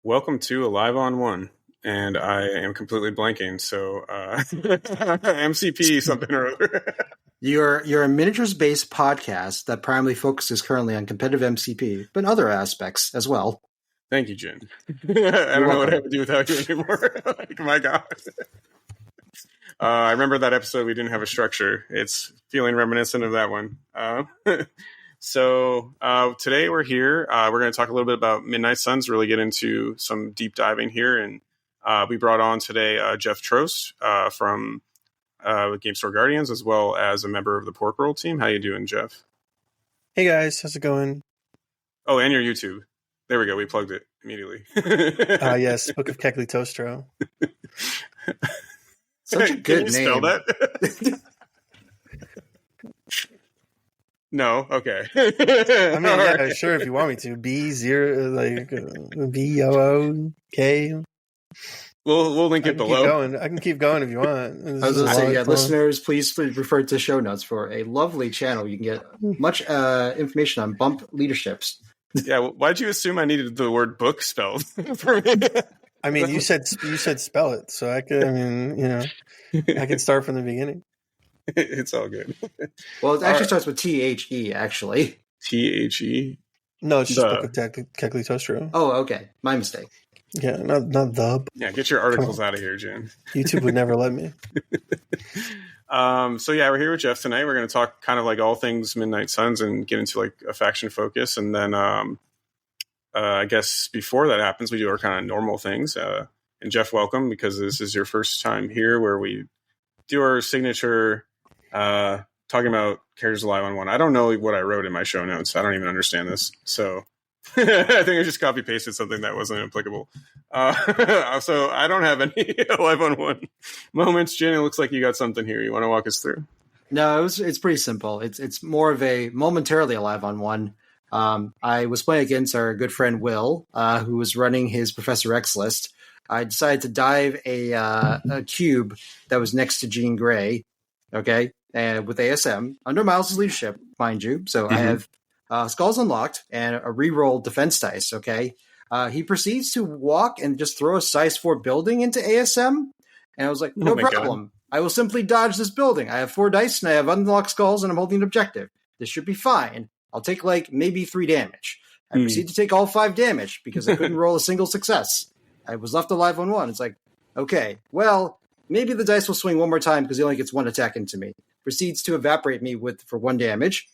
Welcome to Alive on One, and I am completely blanking. So MCP something or other. You're a miniatures-based podcast that primarily focuses currently on competitive MCP, but other aspects as well. Thank you, Jen. I don't know what I would do without you anymore. Like, my God. I remember that episode. We didn't have a structure. It's feeling reminiscent of that one. So today we're here. We're going to talk a little bit about Midnight Suns, really get into some deep diving here. And we brought on today Jeff Troast from GameStore Guardians, as well as a member of the Pork Roll team. How you doing, Jeff? Hey, guys. How's it going? Oh, and your YouTube. There we go. We plugged it immediately. Yes, Book of Kegley Toastro. Such a good name. Spell that? No, okay. I mean, yeah, sure, if you want me to. B0OK. We'll link it below. I can keep going if you want. I was going to say, listeners, please refer to show notes for a lovely channel. You can get much information on bump leaderships. Yeah, why'd you assume I needed the word book spelled for me? I mean, you said spell it, so I could. I mean, I can start from the beginning. It's all good. Well, it actually starts with THE, actually. THE? No, it's just Book of Kegley Toastro. Oh, okay. My mistake. Yeah, not the. Yeah, get your articles out of here, Jen. YouTube would never let me. So yeah, we're here with Jeff tonight. We're going to talk kind of like all things Midnight Suns and get into like a faction focus. And then I guess before that happens, we do our kind of normal things. And Jeff, welcome, because this is your first time here where we do our signature talking about characters alive on one. I don't know what I wrote in my show notes. I don't even understand this. So I think I just copy pasted something that wasn't applicable. So I don't have any alive on one moments. Jen, it looks like you got something here. You want to walk us through? No, it's pretty simple. It's more of a momentarily alive on one. I was playing against our good friend Will, who was running his Professor X list. I decided to dive a cube that was next to Jean Grey, okay, and with ASM under Miles' leadership, mind you. So I have Skulls unlocked and a reroll defense dice, okay. He proceeds to walk and just throw a size 4 building into ASM, and I was like, no problem. God. I will simply dodge this building. I have 4 dice and I have unlocked skulls and I'm holding an objective. This should be fine. I'll take like maybe 3 damage. I proceed to take all 5 damage because I couldn't roll a single success. I was left alive on 1. It's like, okay, well, maybe the dice will swing one more time because he only gets 1 attack into me. Proceeds to evaporate me for 1 damage.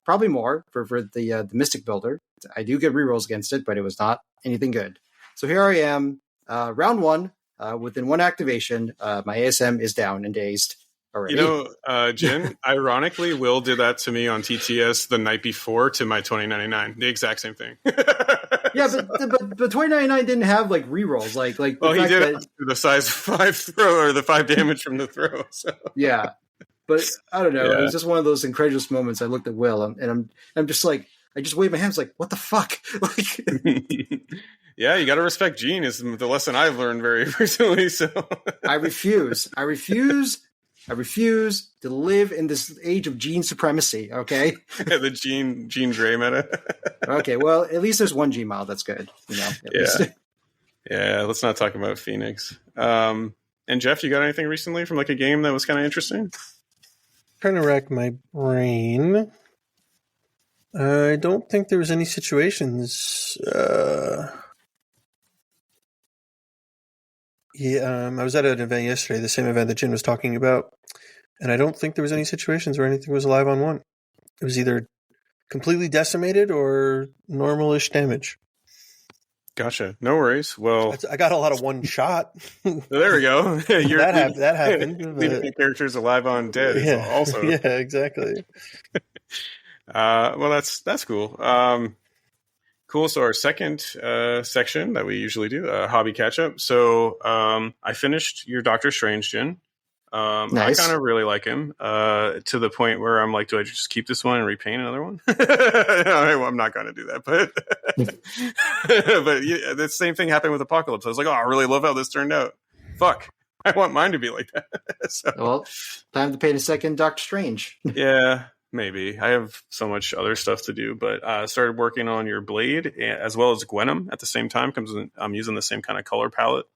Probably more for the Mystic Builder. I do get rerolls against it, but it was not anything good. So here I am, round 1. Within 1 activation, my ASM is down and dazed already. Jen, ironically, Will did that to me on TTS the night before to my 2099. The exact same thing. Yeah, but 2099 didn't have like rerolls. Well, he did the size 5 throw or the 5 damage from the throw. So. Yeah. But I don't know. Yeah. It was just one of those incredulous moments. I looked at Will and I'm just like, I just waved my hands like, what the fuck? Yeah, you got to respect Gene is the lesson I've learned very recently. So I refuse to live in this age of Gene supremacy. Okay. The Gene Grey meta. Okay. Well, at least there's 1 Gene model. That's good. Yeah. Let's not talk about Phoenix. And Jeff, you got anything recently from like a game that was kind of interesting? Trying to rack my brain. I don't think there was any situations. I was at an event yesterday, the same event that Jen was talking about, and I don't think there was any situations where anything was alive on 1. It was either completely decimated or normal-ish damage. Gotcha. No worries. Well, I got a lot of 1 shot. There we go. That happened. Leaving characters alive on dead. Yeah. Also. Yeah, exactly. Well, that's cool. Cool. So our second section that we usually do, hobby catch up. So I finished your Doctor Strange, Jen. Nice. I kind of really like him to the point where I'm like, do I just keep this one and repaint another one? I'm not going to do that, but yeah, the same thing happened with Apocalypse. I was like, oh, I really love how this turned out. Fuck, I want mine to be like that. So, well, time to paint a second Doctor Strange. Yeah. maybe. I have so much other stuff to do, but started working on your blade as well as Gwenum at the same time. I'm using the same kind of color palette.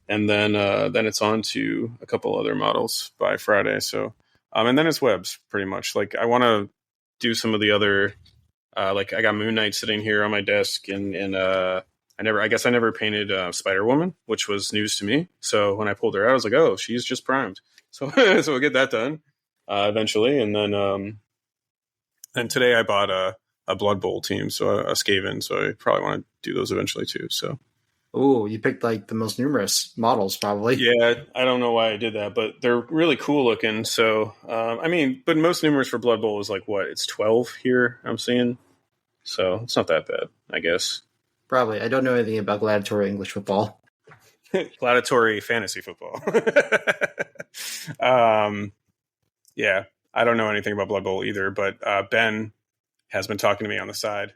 And then it's on to a couple other models by Friday. So, and then it's webs pretty much. Like I want to do some of the other, like I got Moon Knight sitting here on my desk, and I guess I never painted Spider Woman, which was news to me. So when I pulled her out, I was like, oh, she's just primed. So so we'll get that done eventually, and then today I bought a Blood Bowl team, so a Skaven. So I probably want to do those eventually too. So. Oh, you picked like the most numerous models, probably. Yeah, I don't know why I did that, but they're really cool looking. So, but most numerous for Blood Bowl is like what? It's 12 here, I'm seeing. So it's not that bad, I guess. Probably. I don't know anything about gladiatorial English football. Gladiatory fantasy football. Yeah, I don't know anything about Blood Bowl either, but Ben has been talking to me on the side.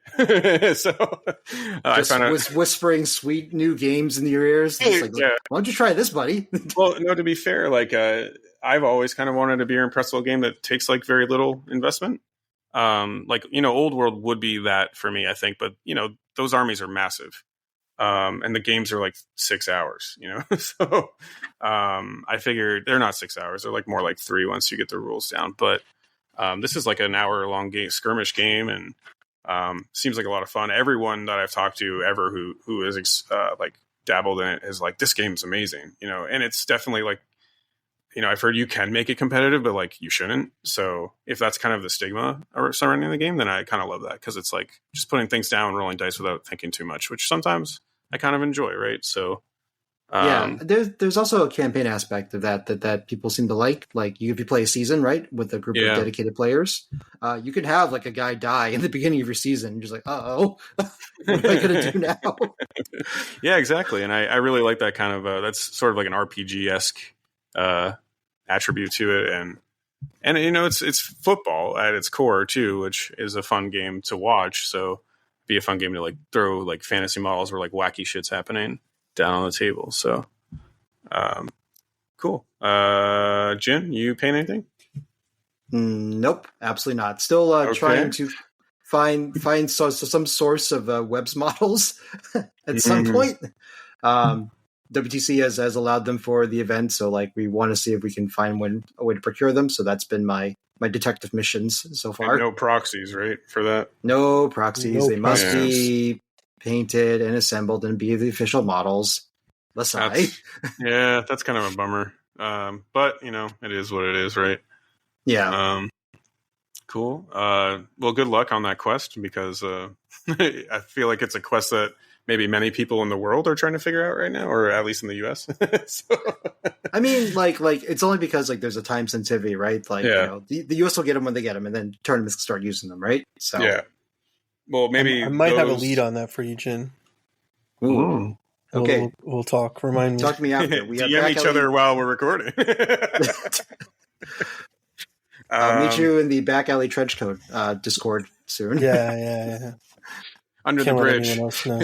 So I found out whispering sweet new games in your ears. Like, yeah. Why don't you try this, buddy? Well, no, to be fair, like I've always kind of wanted a beer and pretzel game that takes like very little investment. Old World would be that for me, I think, but those armies are massive. And the games are like 6 hours, so I figured they're not 6 hours. They're like more like 3 once you get the rules down. But this is like an hour-long skirmish game, and seems like a lot of fun. Everyone that I've talked to ever who is like dabbled in it is like, this game's amazing, and it's definitely like, I've heard you can make it competitive, but like you shouldn't. So if that's kind of the stigma surrounding the game, then I kind of love that, because it's like just putting things down, rolling dice without thinking too much, which sometimes I kind of enjoy, right? So there's also a campaign aspect of that people seem to like. Like if you play a season, right, with a group of dedicated players, you can have like a guy die in the beginning of your season. You're just like, what am I going to do now? Yeah, exactly. And I really like that kind of that's sort of like an RPG-esque attribute to it, and it's football at its core too, which is a fun game to watch. So be a fun game to like throw like fantasy models where like wacky shit's happening down on the table. So cool. Jin, you paint anything? Nope, absolutely not. Still trying to find some source of webs models at some point. WTC has allowed them for the event, so like we want to see if we can find a way to procure them. So that's been my detective missions so far. And no proxies, right, for that? No proxies. They must be painted and assembled and be the official models. That's kind of a bummer. But it is what it is, right? Yeah. Cool. Well, good luck on that quest, because I feel like it's a quest that maybe many people in the world are trying to figure out right now, or at least in the US. So. I mean, like it's only because like there's a time sensitivity, right? Like the US will get them when they get them, and then tournaments can start using them, right? So yeah. Well, maybe I might have a lead on that for you, Jin. Ooh. Okay, we'll talk. Remind me. Talk to me after. We DM each other while we're recording. I'll meet you in the back alley trenchcoat Discord soon. Yeah. Under Can't the bridge. Let else know.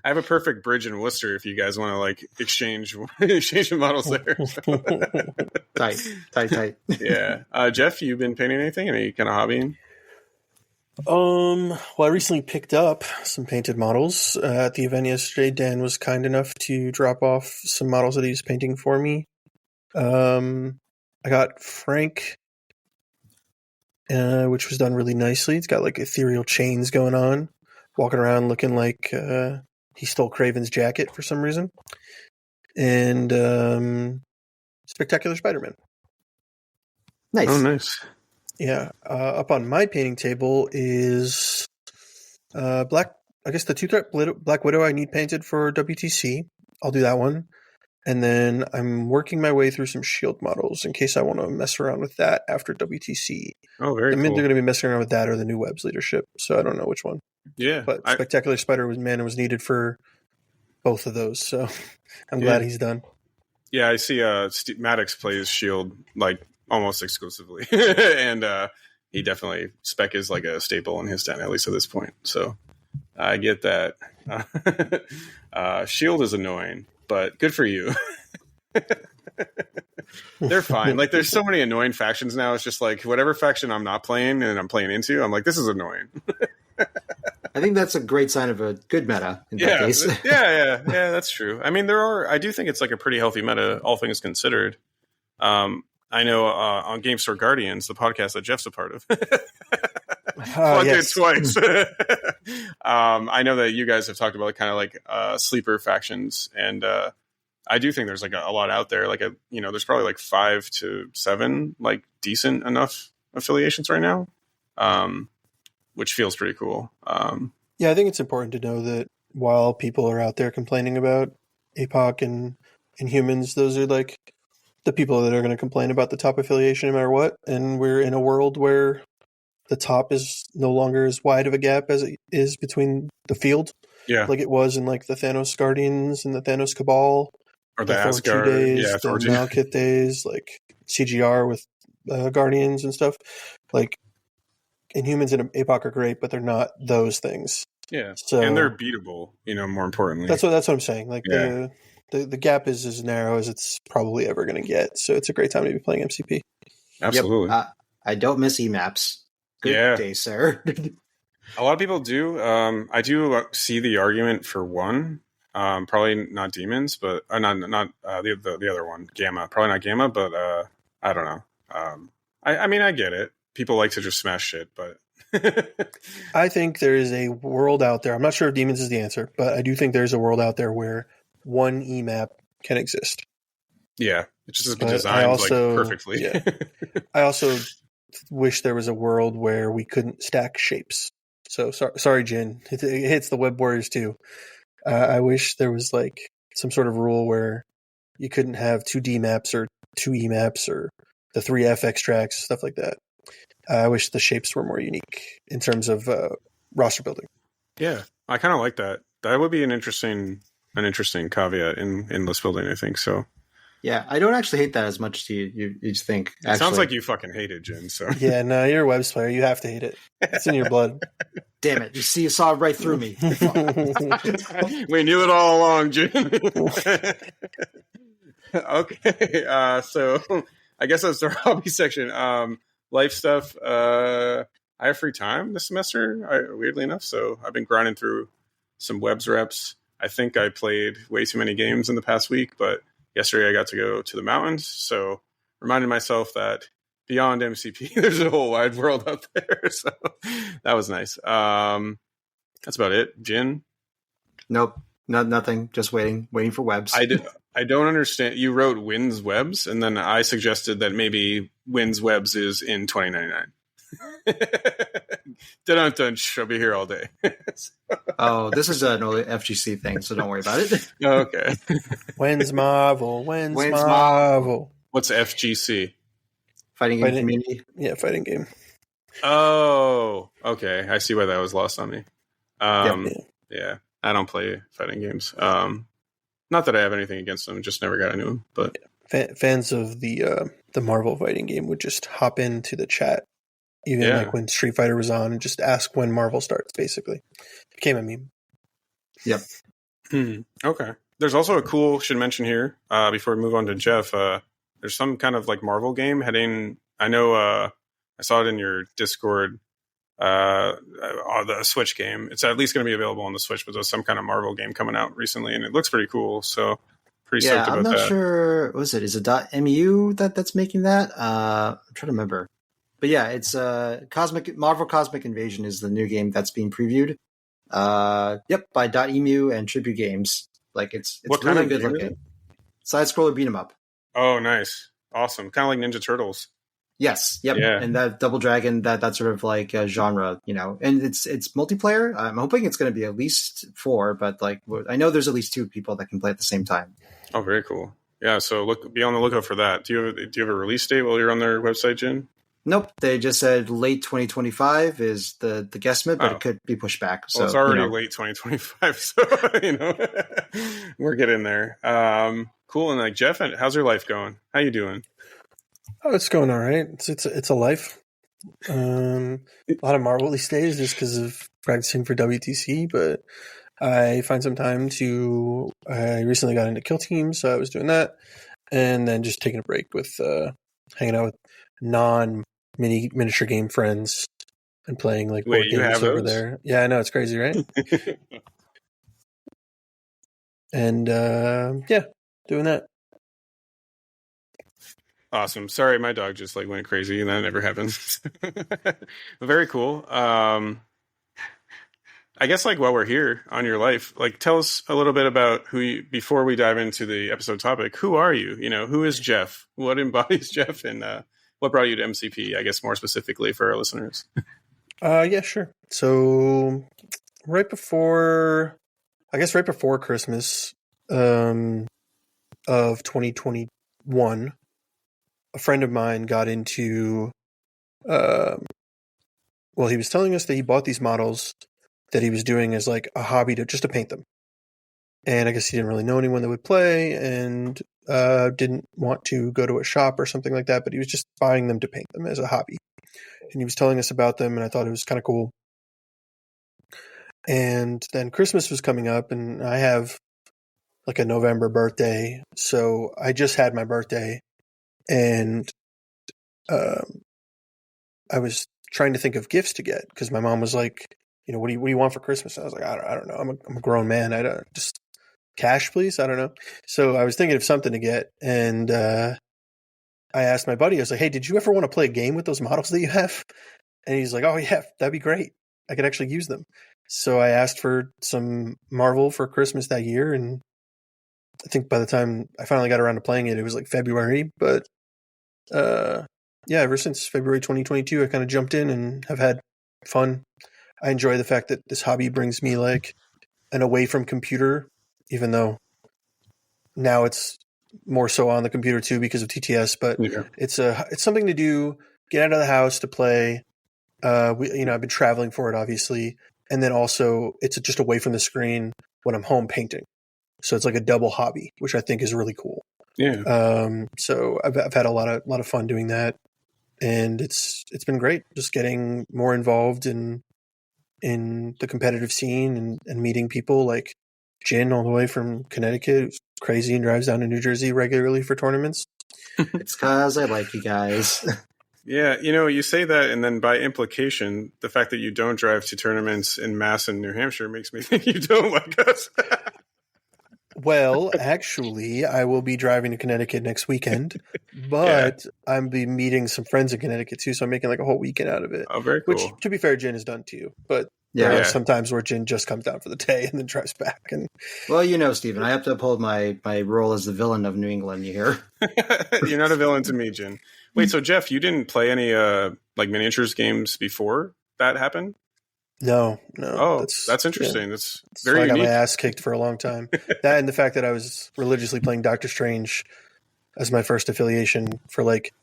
I have a perfect bridge in Worcester if you guys want to like exchange models there. Tight. Yeah. Jeff, you been painting anything? Any kind of hobbying? Well, I recently picked up some painted models at the event yesterday. Dan was kind enough to drop off some models that he was painting for me. I got Frank, which was done really nicely. It's got like ethereal chains going on, walking around looking like he stole Craven's jacket for some reason. And Spectacular Spider-Man. Nice. Oh, nice. Yeah. Up on my painting table is Black. I guess the 2-threat Black Widow I need painted for WTC. I'll do that one. And then I'm working my way through some shield models in case I want to mess around with that after WTC. Oh, very cool. They're going to be messing around with that or the new Webs leadership, so I don't know which one. Yeah. But Spectacular Spider-Man was needed for both of those, so I'm glad he's done. Yeah, I see Maddox plays shield like almost exclusively. And he definitely, Spec is like a staple in his den, at least at this point. So I get that. Shield is annoying, but good for you. They're fine. Like, there's so many annoying factions now. It's just like whatever faction I'm not playing and I'm playing into, I'm like, this is annoying. I think that's a great sign of a good meta in that case. yeah, that's true. I mean, I do think it's like a pretty healthy meta, all things considered. I know on GameStore Guardians, the podcast that Jeff's a part of. Plugged it twice. I know that you guys have talked about like, kind of like sleeper factions, and I do think there's like a lot out there. Like there's probably like 5 to 7 like decent enough affiliations right now, which feels pretty cool. Yeah, I think it's important to know that while people are out there complaining about APOC and humans, those are like the people that are going to complain about the top affiliation no matter what. And we're in a world where the top is no longer as wide of a gap as it is between the field. Yeah. Like it was in like the Thanos Guardians and the Thanos Cabal. Or the Asgard days, the Malekith days, like CGR with Guardians and stuff. Like, and humans and APOC are great, but they're not those things. Yeah. So, and they're beatable, more importantly. That's what I'm saying. Like the gap is as narrow as it's probably ever going to get. So it's a great time to be playing MCP. Absolutely. Yep. I don't miss EMAPs. Good day, sir. A lot of people do. I do see the argument for one. Probably not demons, but not the other one, Gamma. Probably not Gamma, but I don't know. I mean, I get it. People like to just smash shit, but I think there is a world out there. I'm not sure if demons is the answer, but I do think there's a world out there where one EMAP can exist. Yeah, it just has been designed perfectly. Yeah. I also wish there was a world where we couldn't stack shapes. So sorry, Jin. It hits the web warriors too. I wish there was like some sort of rule where you couldn't have 2 D maps or 2 E maps or the 3 F extracts, stuff like that. I wish the shapes were more unique in terms of roster building. Yeah, I kind of like that. That would be an interesting caveat in list building, I think. So. Yeah, I don't actually hate that as much as you think. It sounds like you fucking hate it, Jin. So. Yeah, no, you're a webs player. You have to hate it. It's in your blood. Damn it. You saw right through me. We knew it all along, Jin. Okay, so I guess that's the hobby section. Life stuff. I have free time this semester, weirdly enough, so I've been grinding through some webs reps. I think I played way too many games in the past week, but yesterday I got to go to the mountains, so reminded myself that beyond MCP, there's a whole wide world out there. So that was nice. That's about it. Jin? Nope. Nothing. Just waiting for webs. I don't understand. You wrote Wins Webs, and then I suggested that maybe Wins Webs is in 2099. Dun-dun-dun, I'll be here all day. Oh, this is an FGC thing, so don't worry about it. Okay. When's Marvel? When's Marvel? What's FGC? Fighting game community? Yeah, fighting game. Oh, okay. I see why that was lost on me. Yeah, I don't play fighting games. Not that I have anything against them, just never got into them. But fans of the Marvel fighting game would just hop into the chat, even like when Street Fighter was on, and just ask when Marvel starts. Basically, became a meme. Yep. Okay. There's also a cool should mention here before we move on to Jeff. There's some kind of like Marvel game heading. I know I saw it in your Discord. The Switch game. It's at least going to be available on the Switch, but there's some kind of Marvel game coming out recently, and it looks pretty cool. So pretty stoked about that. I'm not sure. What is it? Is it .mu that's making that? I'm trying to remember. But yeah, it's Marvel Cosmic Invasion is the new game that's being previewed. Yep, by .emu and Tribute Games. Like it's what really kind of good looking. Side scroller beat 'em up. Oh, nice, awesome, kind of like Ninja Turtles. Yes, yep, yeah. And that Double Dragon, that sort of like genre, and it's multiplayer. I'm hoping it's going to be at least 4, but like I know there's at least 2 people that can play at the same time. Oh, very cool. Yeah, so be on the lookout for that. Do you have a release date while you're on their website, Jin? Nope, they just said late 2025 is the guesstimate, but it could be pushed back. So it's already late 2025, so we're getting there. Cool. And like Jeff, how's your life going? How you doing? Oh, it's going all right. It's a life. A lot of Marvel these days just because of practicing for WTC, but I find some time I recently got into Kill Team, so I was doing that. and then just taking a break with hanging out with non-miniature game friends and playing like Wait, board you games have over those? there. Yeah, I know, it's crazy, right? And yeah, doing that. Awesome. Sorry, my dog just like went crazy, and that never happens. Very cool. I guess like while we're here on your life, like tell us a little bit about who you, before we dive into the episode topic. Who are you? You know, who is Jeff? What embodies Jeff, and what brought you to MCP? I guess more specifically for our listeners. Yeah, sure. So right before Christmas of 2021, a friend of mine got into. Well, he was telling us that he bought these models that he was doing as like a hobby to paint them, and I guess he didn't really know anyone that would play, and didn't want to go to a shop or something like that. But he was just buying them to paint them as a hobby, and he was telling us about them, and I thought it was kind of cool. And then Christmas was coming up, and I have like a November birthday, so I just had my birthday, and I was trying to think of gifts to get because my mom was like, you know, what do you want for Christmas? And I was like, I don't know. I'm a grown man. I don't just cash, please. I don't know. So I was thinking of something to get, and I asked my buddy. I was like, hey, did you ever want to play a game with those models that you have? And he's like, oh yeah, that'd be great. I could actually use them. So I asked for some Marvel for Christmas that year, and I think by the time I finally got around to playing it, it was like February. But yeah, ever since February 2022, I kind of jumped in and have had fun. I enjoy the fact that this hobby brings me like an away from computer, even though now it's more so on the computer too because of TTS. But Yeah. it's something to do, get out of the house to play. I've been traveling for it, obviously, and then also it's just away from the screen when I'm home painting. So it's like a double hobby, which I think is really cool. Yeah. So I've had a lot of fun doing that, and it's been great just getting more involved in the competitive scene and meeting people like Jin all the way from Connecticut, who's crazy and drives down to New Jersey regularly for tournaments. It's because I like you guys. Yeah, you know, you say that, and then by implication, the fact that you don't drive to tournaments in Mass and New Hampshire makes me think you don't like us. Well, actually, I will be driving to Connecticut next weekend, but I'm be meeting some friends in Connecticut too, so I'm making like a whole weekend out of it. Oh, very Which, cool. to be fair, Jin has done too. But there Yeah. are some times where Jin just comes down for the day and then drives back. And Well, you know, Stephen, I have to uphold my role as the villain of New England. You hear? You're not a villain to me, Jin. Wait, so Jeff, you didn't play any like miniatures games before that happened? no, Oh, that's interesting. Yeah. That's So very I got unique. my ass kicked for a long time. That and the fact that I was religiously playing Doctor Strange as my first affiliation for like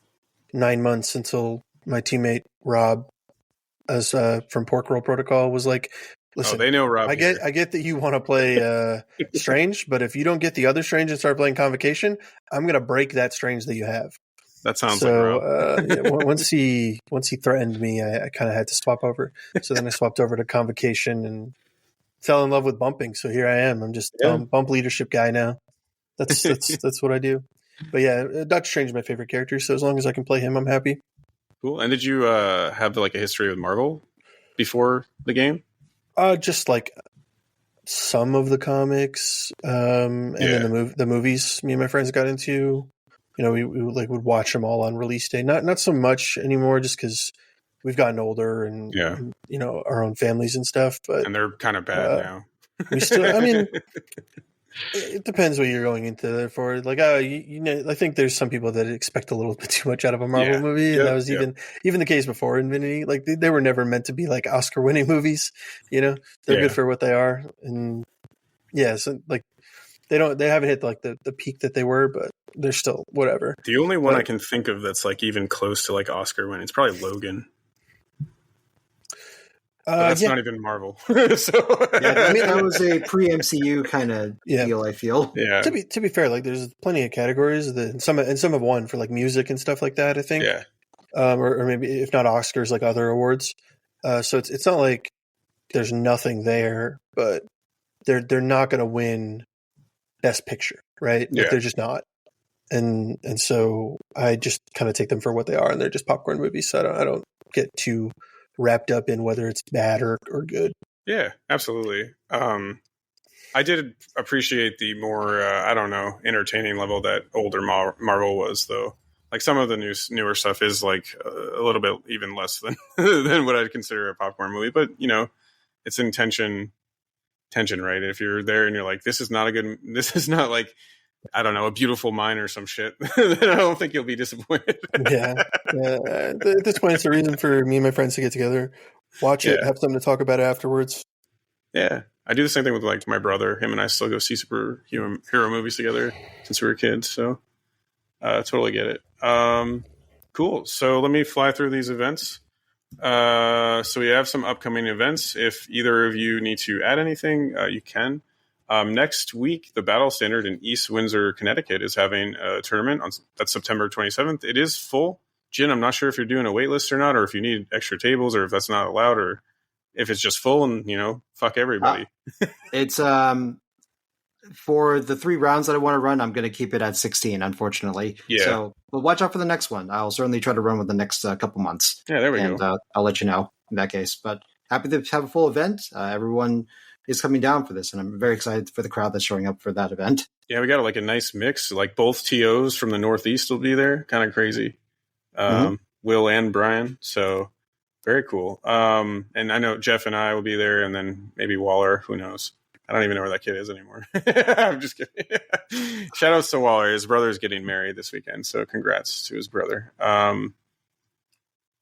9 months until my teammate Rob, as from Pork Roll Protocol, was like, "Listen, they know Rob. I get that you want to play Strange, but if you don't get the other Strange and start playing Convocation, I'm gonna break that Strange that you have." That sounds like Rob. Once he threatened me, I kind of had to swap over. So then I swapped over to Convocation and fell in love with bumping. So here I am. I'm just bump leadership guy now. That's what I do. But yeah, Doctor Strange is my favorite character. So as long as I can play him, I'm happy. Cool. And did you have like a history with Marvel before the game? Just like some of the comics, and then the movies. Me and my friends got into. You know, we like would watch them all on release day. Not so much anymore, just because we've gotten older and you know, our own families and stuff. But and they're kind of bad now. We still, I mean, it depends what you're going into there for. Like, you know, I think there's some people that expect a little bit too much out of a Marvel movie, and that was even the case before Infinity. Like, they were never meant to be like Oscar-winning movies. You know, they're good for what they are, and so like they haven't hit like the peak that they were, but they're still whatever. The only one I can think of that's like even close to like Oscar winning, it's probably Logan. But that's not even Marvel. I mean, that was a pre-MCU kind of deal, I feel. Yeah. To be fair, like there's plenty of categories that and some have won for like music and stuff like that, I think. Yeah. Or maybe if not Oscars, like other awards. So it's not like there's nothing there, but they're not going to win Best Picture, right? Like they're just not. and so I just kind of take them for what they are, and they're just popcorn movies. So I don't get too wrapped up in whether it's bad or good. Yeah, absolutely. I did appreciate the more, I don't know, entertaining level that older Marvel was, though. Like some of the newer stuff is like a little bit even less than than what I'd consider a popcorn movie. But you know, it's in tension, right? If you're there and you're like, this is not like, I don't know, A Beautiful Mind or some shit, then I don't think you'll be disappointed. Yeah. At this point, it's a reason for me and my friends to get together, watch it, have something to talk about afterwards. Yeah. I do the same thing with like my brother. Him and I still go see superhero movies together since we were kids. So totally get it. Cool. So let me fly through these events. So we have some upcoming events. If either of you need to add anything, you can. Next week, the Battle Standard in East Windsor, Connecticut is having a tournament that's September 27th. It is full. Jen, I'm not sure if you're doing a wait list or not, or if you need extra tables, or if that's not allowed, or if it's just full and, you know, fuck everybody. It's for the 3 rounds that I want to run, I'm going to keep it at 16, unfortunately. Yeah. So, but watch out for the next one. I'll certainly try to run with the next couple months. Yeah, there we go. I'll let you know in that case. But happy to have a full event. Everyone is coming down for this, and I'm very excited for the crowd that's showing up for that event. Yeah, we got like a nice mix. Like both TOs from the Northeast will be there. Kind of crazy. Will and Brian. So very cool. And I know Jeff and I will be there, and then maybe Waller. Who knows? I don't even know where that kid is anymore. I'm just kidding. Shout outs to Waller. His brother's getting married this weekend, so congrats to his brother.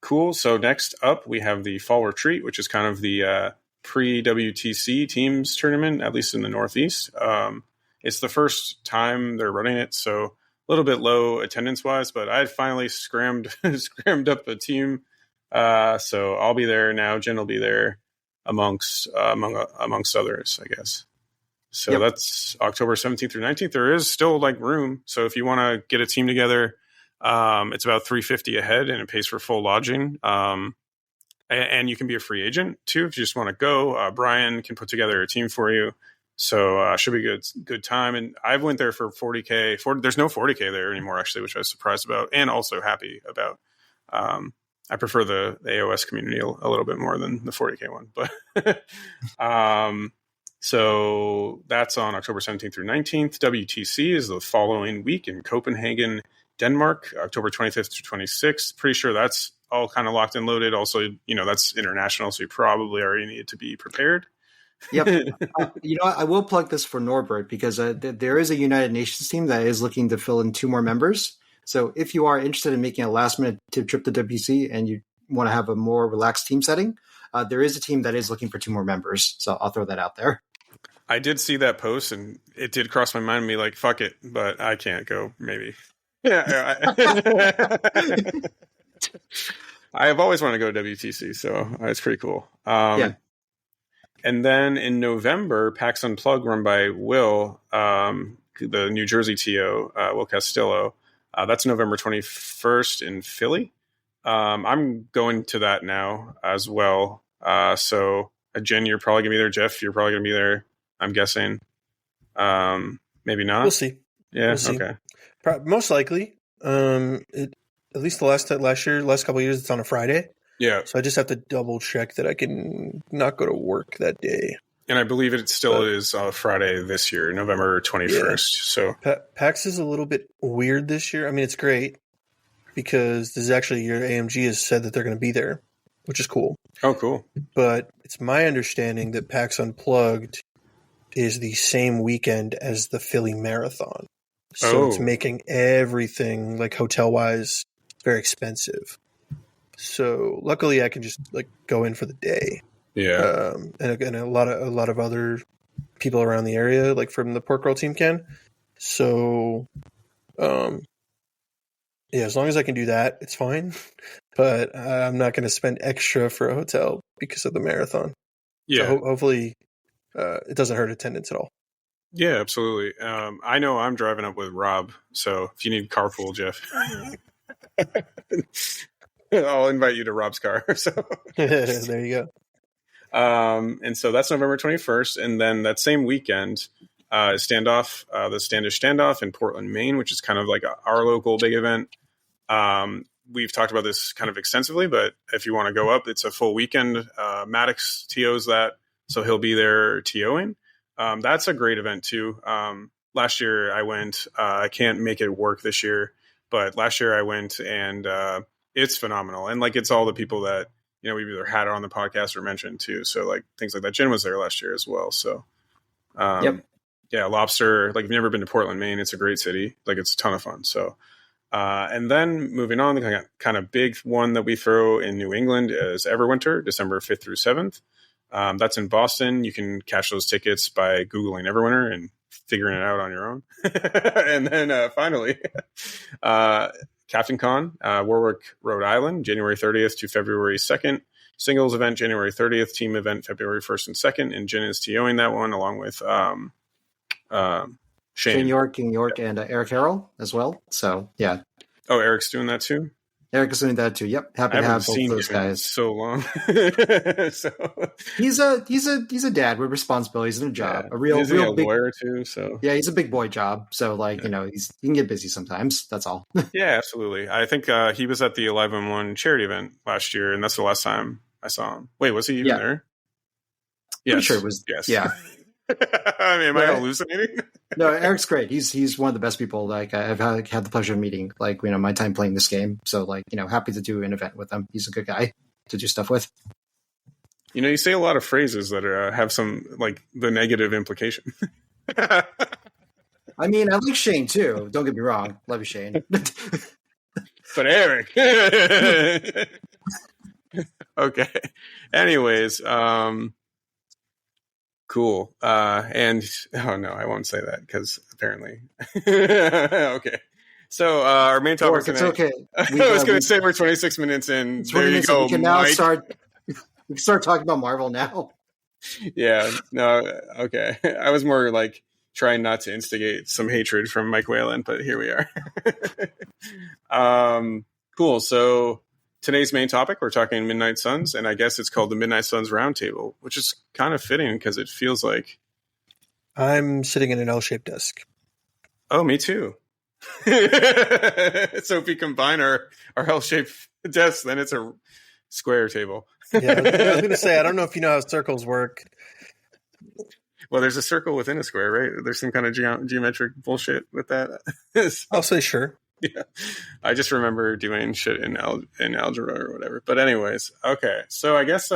Cool. So next up, we have the Fall Retreat, which is kind of the pre-WTC teams tournament, at least in the Northeast. It's the first time they're running it, so a little bit low attendance-wise, but I finally scrammed up a team. So I'll be there now. Jen will be there amongst others, I guess. So That's October 17th through 19th. There is still like room. So if you want to get a team together, it's about $350 a head, and it pays for full lodging. And you can be a free agent too if you just want to go. Brian can put together a team for you. So should be good time. And I went there for $40K. There's no $40K there anymore, actually, which I was surprised about and also happy about. I prefer the AOS community a little bit more than the 40K one. But so that's on October 17th through 19th. WTC is the following week in Copenhagen, Denmark, October 25th to 26th. Pretty sure that's all kind of locked and loaded. Also, you know, that's international, so you probably already need to be prepared. Yep. You know, I will plug this for Norbert because there is a United Nations team that is looking to fill in 2 more members. So if you are interested in making a last-minute trip to WC and you want to have a more relaxed team setting, there is a team that is looking for 2 more members. So I'll throw that out there. I did see that post, and it did cross my mind to be like, fuck it, but I can't go, maybe. Yeah. I have always wanted to go to WTC, so it's pretty cool. Yeah. And then in November, PAX Unplugged, run by Will, the New Jersey TO, Will Castillo. That's November 21st in Philly. I'm going to that now as well. So Jen, you're probably going to be there. Jeff, you're probably going to be there, I'm guessing. Maybe not. We'll see. Yeah, we'll see. Okay. Most likely. At least the last couple of years, it's on a Friday. Yeah. So I just have to double check that I can not go to work that day. And I believe it still is Friday this year, November 21st. Yeah. So PAX is a little bit weird this year. I mean, it's great because this is actually your AMG has said that they're going to be there, which is cool. Oh, cool. But it's my understanding that PAX Unplugged is the same weekend as the Philly Marathon. So it's making everything, like hotel-wise, very expensive. So luckily I can just like go in for the day. Yeah. And a lot of other people around the area, like from the Pork Roll team can. So yeah, as long as I can do that, it's fine. But I'm not going to spend extra for a hotel because of the marathon. Yeah. So hopefully it doesn't hurt attendance at all. Yeah, absolutely. I know I'm driving up with Rob, so if you need carpool, Jeff, I'll invite you to Rob's car. So there you go. And so that's November 21st, and then that same weekend, Standoff, the Standish Standoff in Portland, Maine, which is kind of like our local big event. We've talked about this kind of extensively, but if you want to go up, it's a full weekend. Maddox TOs that, so he'll be there TOing. That's a great event too. Last year I went. I can't make it work this year, but last year I went, and it's phenomenal. And like, it's all the people that, you know, we've either had on the podcast or mentioned too. So like things like that. Jen was there last year as well. So yeah, Lobster. Like, if you've never been to Portland, Maine, it's a great city. Like, it's a ton of fun. So, and then moving on, the kind of big one that we throw in New England is Everwinter, December 5th through 7th. That's in Boston. You can catch those tickets by Googling Everwinter and figuring it out on your own. And then finally, Captain Con, Warwick, Rhode Island, January 30th to February 2nd. Singles event, January 30th. Team event, February 1st and 2nd. And Jen is TOing that one along with Shane York, and Eric Harrell as well. So yeah. Oh, Eric's doing that too. Eric is doing that too. Yep, happy to have both those guys. So long. So he's a dad with responsibilities and a job. Yeah. A real big lawyer too. So yeah, he's a big boy job. So like, you know, he can get busy sometimes. That's all. Yeah, absolutely. I think he was at the Alive on One charity event last year, and that's the last time I saw him. Wait, was he even there? Yes, pretty sure it was. Yes. Yeah. I mean, am I hallucinating? No, Eric's great. He's one of the best people like I've had the pleasure of meeting. Like, you know, my time playing this game. So like, you know, happy to do an event with him. He's a good guy to do stuff with. You know, you say a lot of phrases that are, have some like the negative implication. I mean, I like Shane too. Don't get me wrong. Love you, Shane. But Eric. Okay. Anyways, cool. And oh no, I won't say that because apparently. Okay. So our main topic tonight. It's okay. I was going to say we're 26 minutes in. There you go. We can now start. We can start talking about Marvel now. Yeah. No. Okay. I was more like trying not to instigate some hatred from Mike Whalen, but here we are. Cool. So today's main topic, we're talking Midnight Suns, and I guess it's called the Midnight Suns Roundtable, which is kind of fitting because it feels like I'm sitting in an L-shaped desk. Oh, me too. So if we combine our L-shaped desks, then it's a square table. Yeah, I was going to say, I don't know if you know how circles work. Well, there's a circle within a square, right? There's some kind of geometric bullshit with that. I'll say sure. Yeah, I just remember doing shit in algebra or whatever. But anyways, okay. So I guess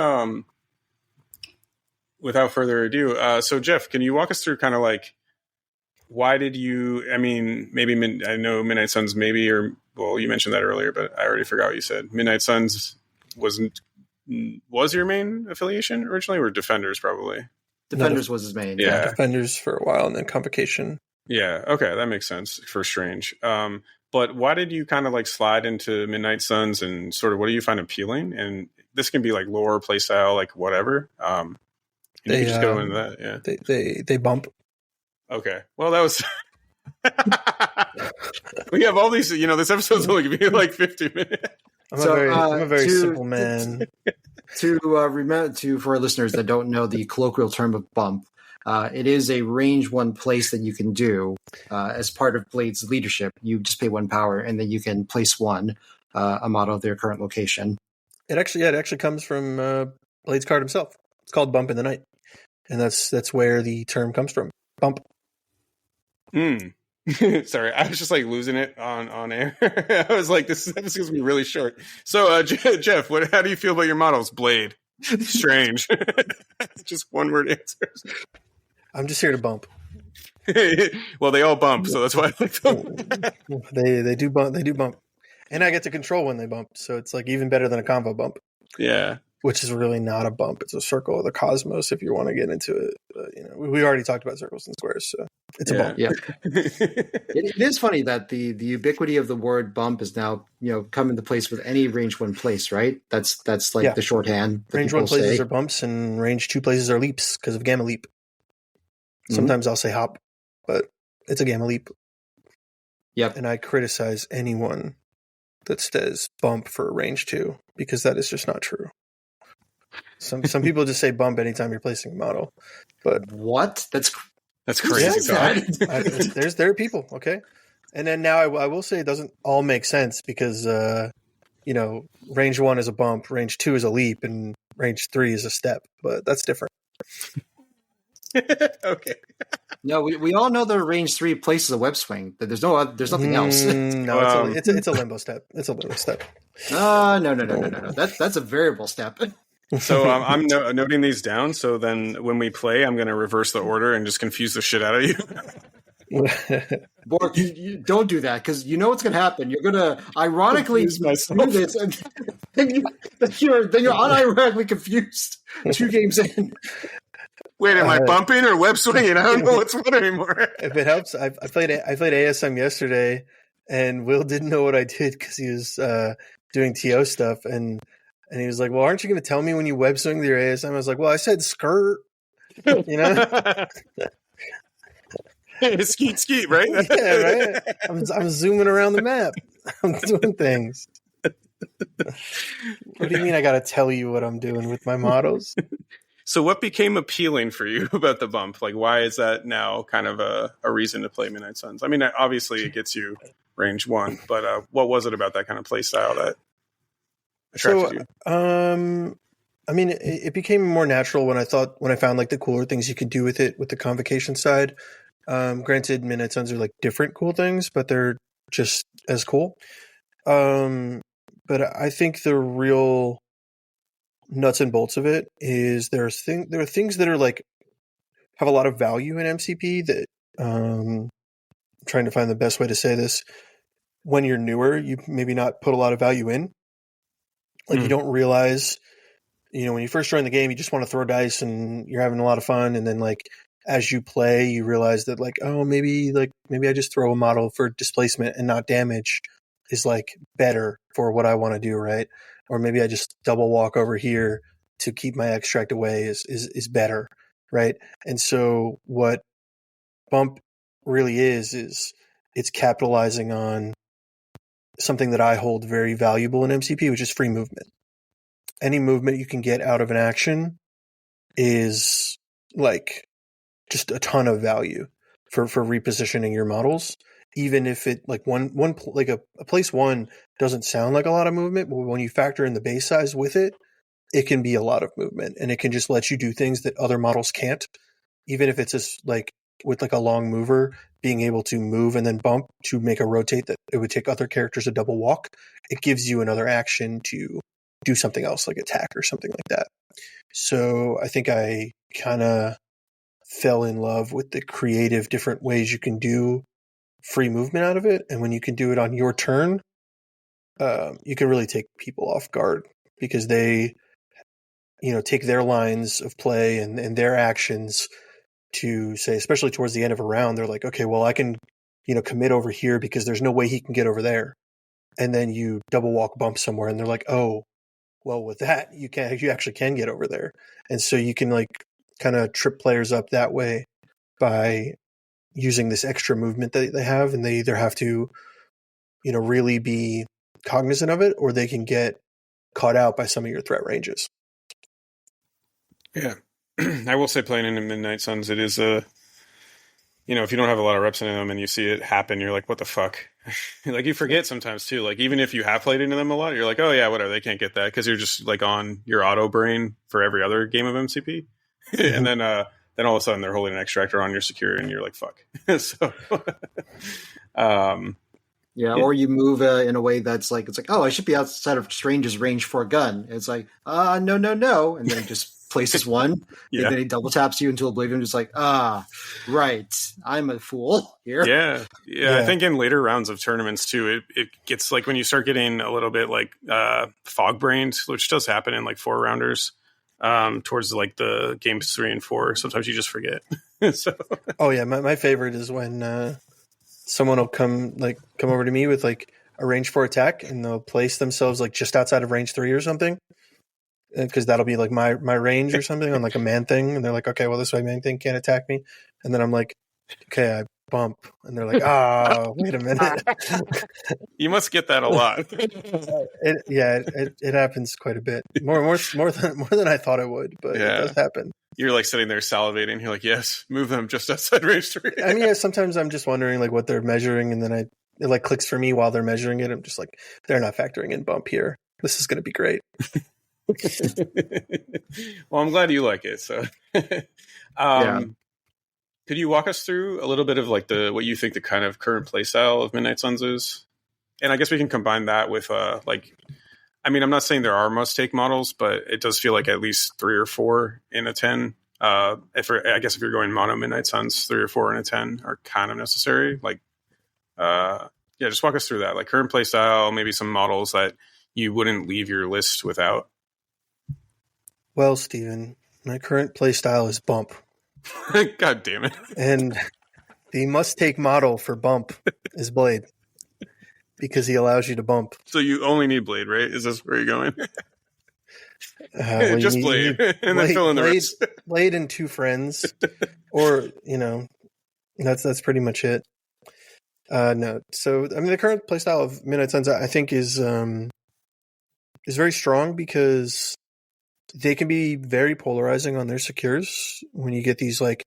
without further ado, so Jeff, can you walk us through kind of like why did you? I mean, maybe I know Midnight Suns, maybe, or well, you mentioned that earlier, but I already forgot what you said. Midnight Suns was your main affiliation originally, or Defenders probably? Defenders was his main. Yeah, Defenders for a while, and then Convocation. Yeah, okay, that makes sense for Strange. But why did you kind of like slide into Midnight Suns, and sort of what do you find appealing? And this can be like lore, playstyle, like whatever. You can just go into that. Yeah, they bump. Okay, well that was. We have all these. You know, this episode's only gonna be like 50 minutes. I'm a very simple man. To for our listeners that don't know the colloquial term of bump. It is a range one place that you can do as part of Blade's leadership. You just pay one power, and then you can place one a model of their current location. It actually comes from Blade's card himself. It's called Bump in the Night, and that's where the term comes from. Bump. Sorry, I was just like losing it on air. I was like, this episode's gonna be really short. So, Jeff, how do you feel about your models? Blade, Strange. Just one word answers. I'm just here to bump. Well, they all bump, so that's why I like them. They do bump. They do bump, and I get to control when they bump, so it's like even better than a convo bump. Yeah, which is really not a bump; it's a circle of the cosmos. If you want to get into it, we already talked about circles and squares, so it's a bump. Yeah, it is funny that the ubiquity of the word bump is now come into place with any range one place, right? That's like the shorthand. Range one places are bumps, and range two places are leaps because of gamma leap. Sometimes I'll say hop, but it's a gamma leap. Yep. And I criticize anyone that says bump for a range two because that is just not true. Some people just say bump anytime you're placing a model. But what? That's That's Who crazy. says that? There are people, okay? And then now I will say it doesn't all make sense because, range 1 is a bump, range 2 is a leap, and range 3 is a step. But that's different. Okay. No, we all know that range 3 places a web swing. That there's nothing else. No, it's a limbo step. It's a limbo step. No. That's a variable step. So I'm noting these down. So then when we play, I'm going to reverse the order and just confuse the shit out of you. Bork, you don't do that because you know what's going to happen. You're going to ironically do this, and then you're unironically confused 2 games in. Wait, am I bumping or web swinging? I don't know what's what anymore. If it helps, I played ASM yesterday, and Will didn't know what I did because he was doing TO stuff, and he was like, "Well, aren't you going to tell me when you web swing with your ASM?" I was like, "Well, I said skirt." Skeet, right? Yeah, right. I'm zooming around the map. I'm doing things. What do you mean I got to tell you what I'm doing with my models? So what became appealing for you about the bump? Like, why is that now kind of a reason to play Midnight Suns? I mean, obviously it gets you range 1, but what was it about that kind of play style that attracted you? I mean, it became more natural when I found like the cooler things you could do with it with the convocation side. Granted, Midnight Suns are like different cool things, but they're just as cool. But I think the real nuts and bolts of it is there are things that are like have a lot of value in MCP that I'm trying to find the best way to say this. When you're newer, you maybe not put a lot of value in. Like you don't realize, when you first join the game, you just want to throw dice and you're having a lot of fun. And then like, as you play, you realize that like, oh, maybe I just throw a model for displacement and not damage is like better for what I want to do. Right. Or maybe I just double walk over here to keep my extract away is better. Right. And so what bump really is it's capitalizing on something that I hold very valuable in MCP, which is free movement. Any movement you can get out of an action is like just a ton of value for repositioning your models. Even if it like a place 1 doesn't sound like a lot of movement, but when you factor in the base size with it, it can be a lot of movement, and it can just let you do things that other models can't. Even if it's just like with like a long mover, being able to move and then bump to make a rotate that it would take other characters a double walk, it gives you another action to do something else like attack or something like that. So I think I kind of fell in love with the creative different ways you can do free movement out of it. And when you can do it on your turn, you can really take people off guard because they, take their lines of play and their actions to say, especially towards the end of a round, they're like, okay, well, I can, commit over here because there's no way he can get over there. And then you double walk bump somewhere and they're like, oh, well, with that, you actually can get over there. And so you can like kind of trip players up that way by using this extra movement that they have, and they either have to, really be cognizant of it, or they can get caught out by some of your threat ranges. Yeah. I will say playing in Midnight Suns, it is if you don't have a lot of reps in them and you see it happen, you're like, what the fuck? Like you forget sometimes too. Like even if you have played into them a lot, you're like, oh yeah, whatever, they can't get that because you're just like on your auto brain for every other game of MCP. And then all of a sudden they're holding an extractor on your secure and you're like, fuck. So, or you move in a way that's like, it's like, oh, I should be outside of Strange's range for a gun. It's like, no. And then it just places one, and then he double taps you into Oblivion, just like, right, I'm a fool here. Yeah. I think in later rounds of tournaments too, it gets like when you start getting a little bit like fog brained, which does happen in like 4-rounders. Towards like the games 3 and 4, sometimes you just forget. So. Oh yeah, my favorite is when someone will come over to me with like a range 4 attack, and they'll place themselves like just outside of range 3 or something, because that'll be like my range or something on like a man thing, and they're like, okay, well this way man thing can't attack me, and then I'm like, okay, I bump, and they're like, "Oh, wait a minute." You must get that a lot. It happens quite a bit, more than I thought it would, but it does happen. You're like sitting there salivating. You're like, yes, move them just outside range 3. I mean, sometimes I'm just wondering like what they're measuring, and then it like clicks for me while they're measuring it. I'm just like, they're not factoring in bump here. This is going to be great. Well, I'm glad you like it. So, could you walk us through a little bit of like what you think the kind of current playstyle of Midnight Suns is? And I guess we can combine that with I mean, I'm not saying there are must-take models, but it does feel like at least 3 or 4 in a 10. I guess if you're going mono Midnight Suns, 3 or 4 in a 10 are kind of necessary. Like, just walk us through that. Like current playstyle, maybe some models that you wouldn't leave your list without. Well, Steven, my current playstyle is bump. God damn it. And the must-take model for bump is Blade. Because he allows you to bump. So you only need Blade, right? Is this where you're going? Well, just Blade. And then fill in the rest. Blade and 2 friends. Or, that's pretty much it. No. So, I mean, the current playstyle of Midnight Suns, I think, is very strong because they can be very polarizing on their secures. When you get these, like,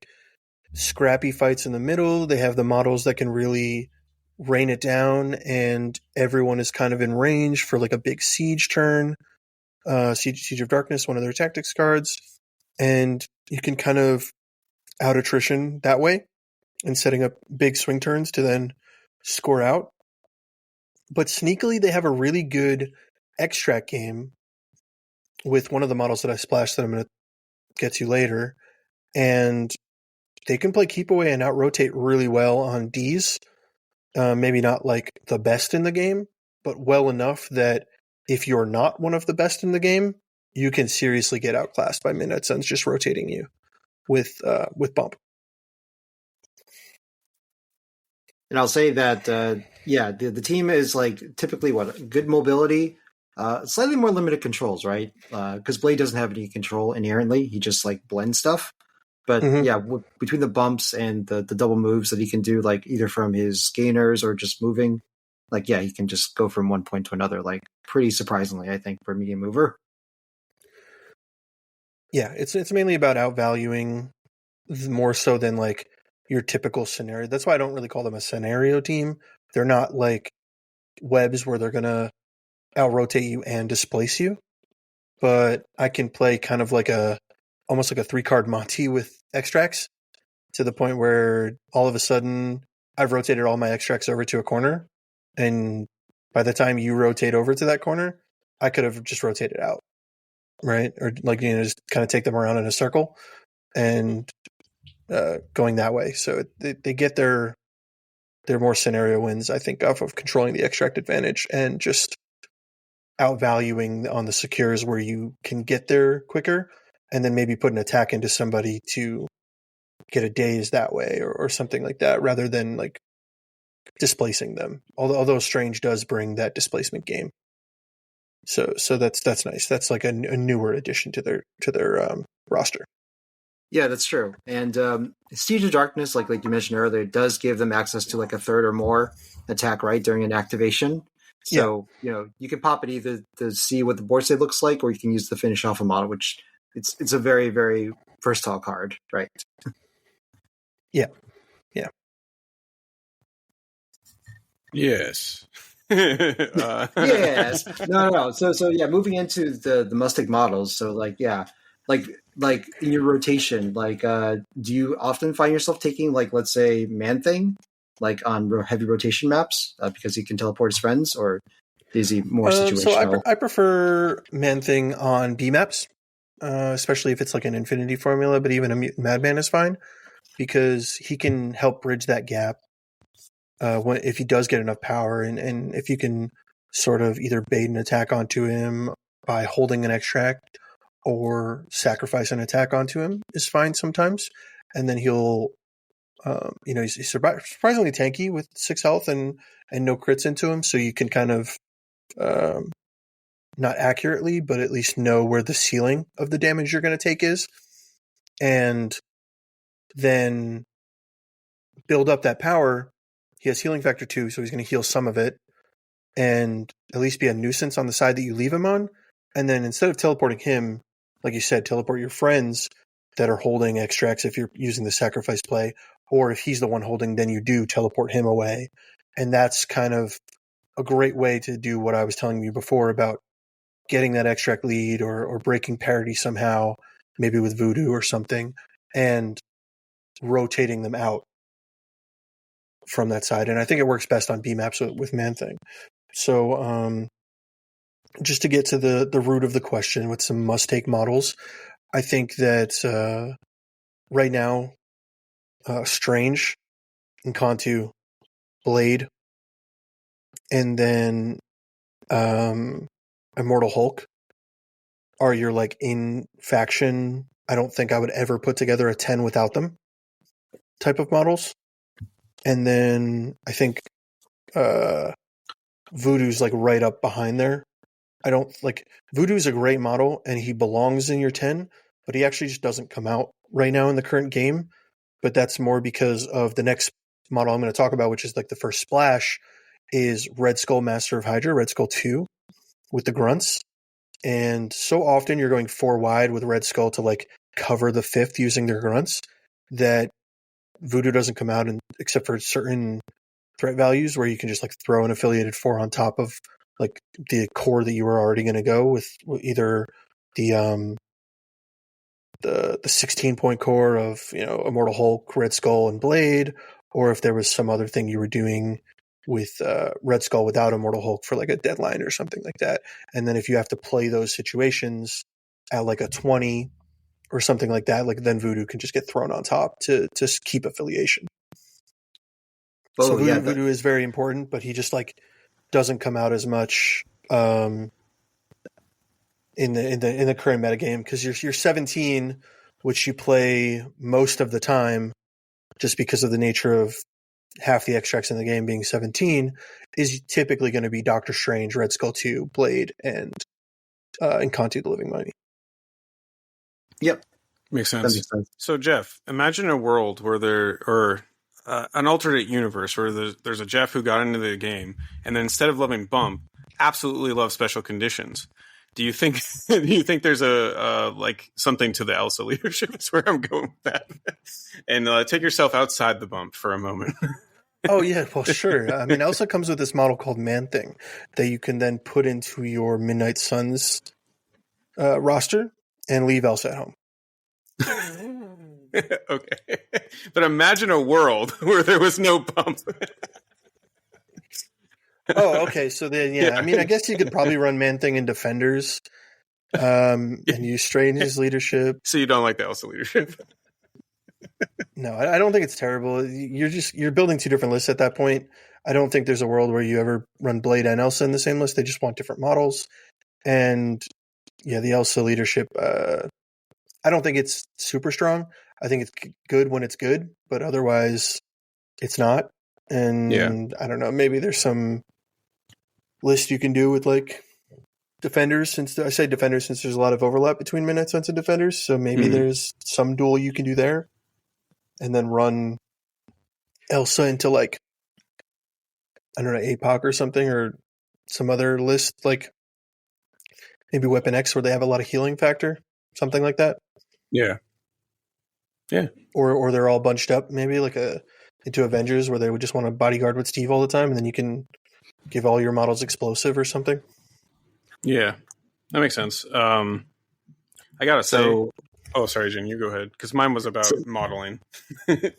scrappy fights in the middle, they have the models that can really rain it down, and everyone is kind of in range for like a big siege turn, Siege of Darkness, one of their tactics cards, and you can kind of out attrition that way and setting up big swing turns to then score out. But sneakily, they have a really good extract game with one of the models that I splashed that I'm going to get to later, and they can play keep away and out rotate really well on Ds. Maybe not like the best in the game, but well enough that if you're not one of the best in the game, you can seriously get outclassed by Midnight Suns just rotating you with bump. And I'll say that the team is like typically good mobility, slightly more limited controls, right? Because Blade doesn't have any control inherently; he just like blends stuff. But between the bumps and the double moves that he can do, like either from his gainers or just moving, he can just go from one point to another, like pretty surprisingly, I think, for a medium mover. Yeah, it's mainly about outvaluing more so than like your typical scenario. That's why I don't really call them a scenario team. They're not like webs where they're going to out-rotate you and displace you. But I can play kind of like almost like a 3-card Monty with extracts to the point where all of a sudden I've rotated all my extracts over to a corner, and by the time you rotate over to that corner, I could have just rotated out, right? Or just kind of take them around in a circle and going that way. So they get their more scenario wins, I think, off of controlling the extract advantage and just outvaluing on the secures where you can get there quicker, and then maybe put an attack into somebody to get a daze that way or something like that, rather than like displacing them. Although Strange does bring that displacement game, so that's nice. That's like a newer addition to their roster. Yeah, that's true. And Siege of Darkness, like you mentioned earlier, does give them access to like a third or more attack right during an activation. So you can pop it either to see what the board state looks like, or you can use the finish off a model, which it's a very, very versatile card, right? Yeah. Yes. Yes. No. So moving into the must-take models. So like in your rotation, do you often find yourself taking like, let's say, Man-Thing, like on heavy rotation maps because he can teleport his friends, or is he more situational? So I prefer Man-Thing on B maps, especially if it's like an Infinity formula, but even a Mutant Madman is fine because he can help bridge that gap if he does get enough power, and if you can sort of either bait an attack onto him by holding an extract or sacrifice an attack onto him is fine sometimes. And then he'll, he's surprisingly tanky with 6 health and no crits into him. So you can kind of, not accurately, but at least know where the ceiling of the damage you're going to take is. And then build up that power. He has healing factor 2, so he's going to heal some of it and at least be a nuisance on the side that you leave him on. And then instead of teleporting him, like you said, teleport your friends that are holding extracts if you're using the sacrifice play, or if he's the one holding, then you do teleport him away. And that's kind of a great way to do what I was telling you before about getting that extract lead or breaking parity somehow, maybe with voodoo or something, and rotating them out from that side. And I think it works best on B maps with Man-Thing. So just to get to the root of the question with some must-take models, I think that right now, Strange, Encantu, Blade, and then Immortal Hulk are your like in faction. I don't think I would ever put together a 10 without them type of models. And then I think Voodoo's like right up behind there. I don't like Voodoo's a great model and he belongs in your 10, but he actually just doesn't come out right now in the current game. But that's more because of the next model I'm going to talk about, which is like the first splash, is Red Skull Master of Hydra, Red Skull 2 with the grunts. And so often you're going 4 wide with Red Skull to like cover the 5th using their grunts that Voodoo doesn't come out, and except for certain threat values where you can just like throw an affiliated 4 on top of like the core that you were already going to go with either the 16-point core of, you know, Immortal Hulk, Red Skull, and Blade, or if there was some other thing you were doing with Red Skull without Immortal Hulk for like a deadline or something like that. And then if you have to play those situations at like a 20 or something like that, like then Voodoo can just get thrown on top to keep affiliation. Oh, so yeah, Voodoo is very important, but he just like doesn't come out as much in the current metagame because you're 17, which you play most of the time, just because of the nature of half the extracts in the game being 17, is typically going to be Doctor Strange, Red Skull 2, Blade, and Encantu the Living Mummy. Yep. Makes sense. So, Jeff, imagine a world where an alternate universe where there's a Jeff who got into the game and then instead of loving bump, absolutely loves special conditions. Do you think there's a like something to the Elsa leadership? That's where I'm going with that. And take yourself outside the bump for a moment. Oh yeah, well sure. I mean, Elsa comes with this model called Man-Thing that you can then put into your Midnight Suns roster and leave Elsa at home. Okay, but imagine a world where there was no bump. Oh, okay. So then, yeah. I mean, I guess you could probably run Man-Thing in Defenders, and use Strange's leadership. So you don't like the Elsa leadership? No, I don't think it's terrible. You're building 2 different lists at that point. I don't think there's a world where you ever run Blade and Elsa in the same list. They just want different models. And yeah, the Elsa leadership, I don't think it's super strong. I think it's good when it's good, but otherwise it's not. And yeah. I don't know, maybe there's some list you can do with like Defenders, since I say Defenders since there's a lot of overlap between Midnight Suns and Defenders. So maybe there's some duel you can do there. And then run Elsa into like, I don't know, APOC or something, or some other list, like maybe Weapon X where they have a lot of healing factor, something like that. Yeah. Yeah. Or they're all bunched up, maybe like into Avengers where they would just want to bodyguard with Steve all the time, and then you can give all your models explosive or something. Yeah, that makes sense. I gotta say, oh, sorry, Jen, you go ahead, because mine was about modeling. the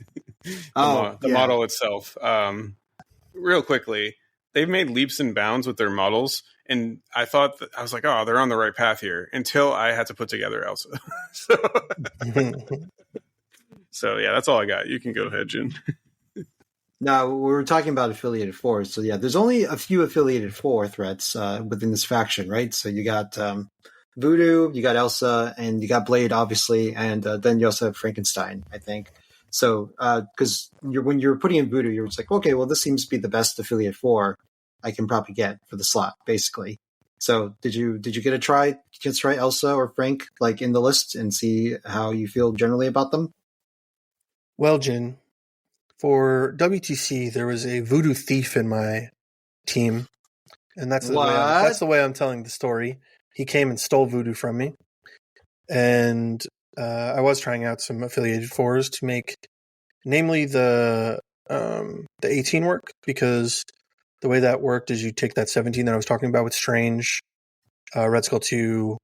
model itself. Real quickly, they've made leaps and bounds with their models, and I was like, oh, they're on the right path here, until I had to put together Elsa. So yeah, that's all I got. You can go ahead, Jen. Now, we were talking about affiliated 4s. So yeah, there's only a few affiliated 4 threats within this faction, right? So you got Voodoo, you got Elsa, and you got Blade, obviously, and then you also have Frankenstein, I think. So because when you're putting in Voodoo, you're just like, okay, well, this seems to be the best affiliate 4 I can probably get for the slot, basically. So did you get a try Elsa or Frank like in the list and see how you feel generally about them? Well, Jin, For WTC, there was a voodoo thief in my team, and that's What? the way I'm telling the story. He came and stole voodoo from me, and I was trying out some affiliated fours to make, namely the 18 work, because the way that worked is you take that 17 that I was talking about with Strange, Red Skull 2,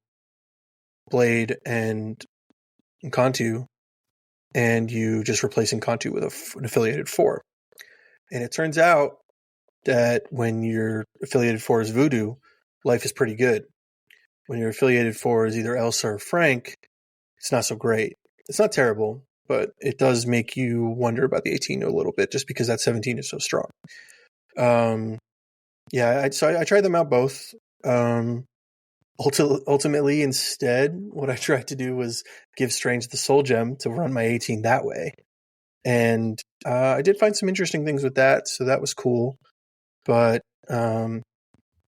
Blade, and Kantu, and you just replacing Kantu with an affiliated 4. And it turns out that when your affiliated 4 is Voodoo, life is pretty good. When your affiliated 4 is either Elsa or Frank, it's not so great. It's not terrible, but it does make you wonder about the 18 a little bit, just because that 17 is so strong. I tried them out both. Ultimately, instead, what I tried to do was give Strange the Soul Gem to run my 18 that way. And I did find some interesting things with that, so that was cool. But I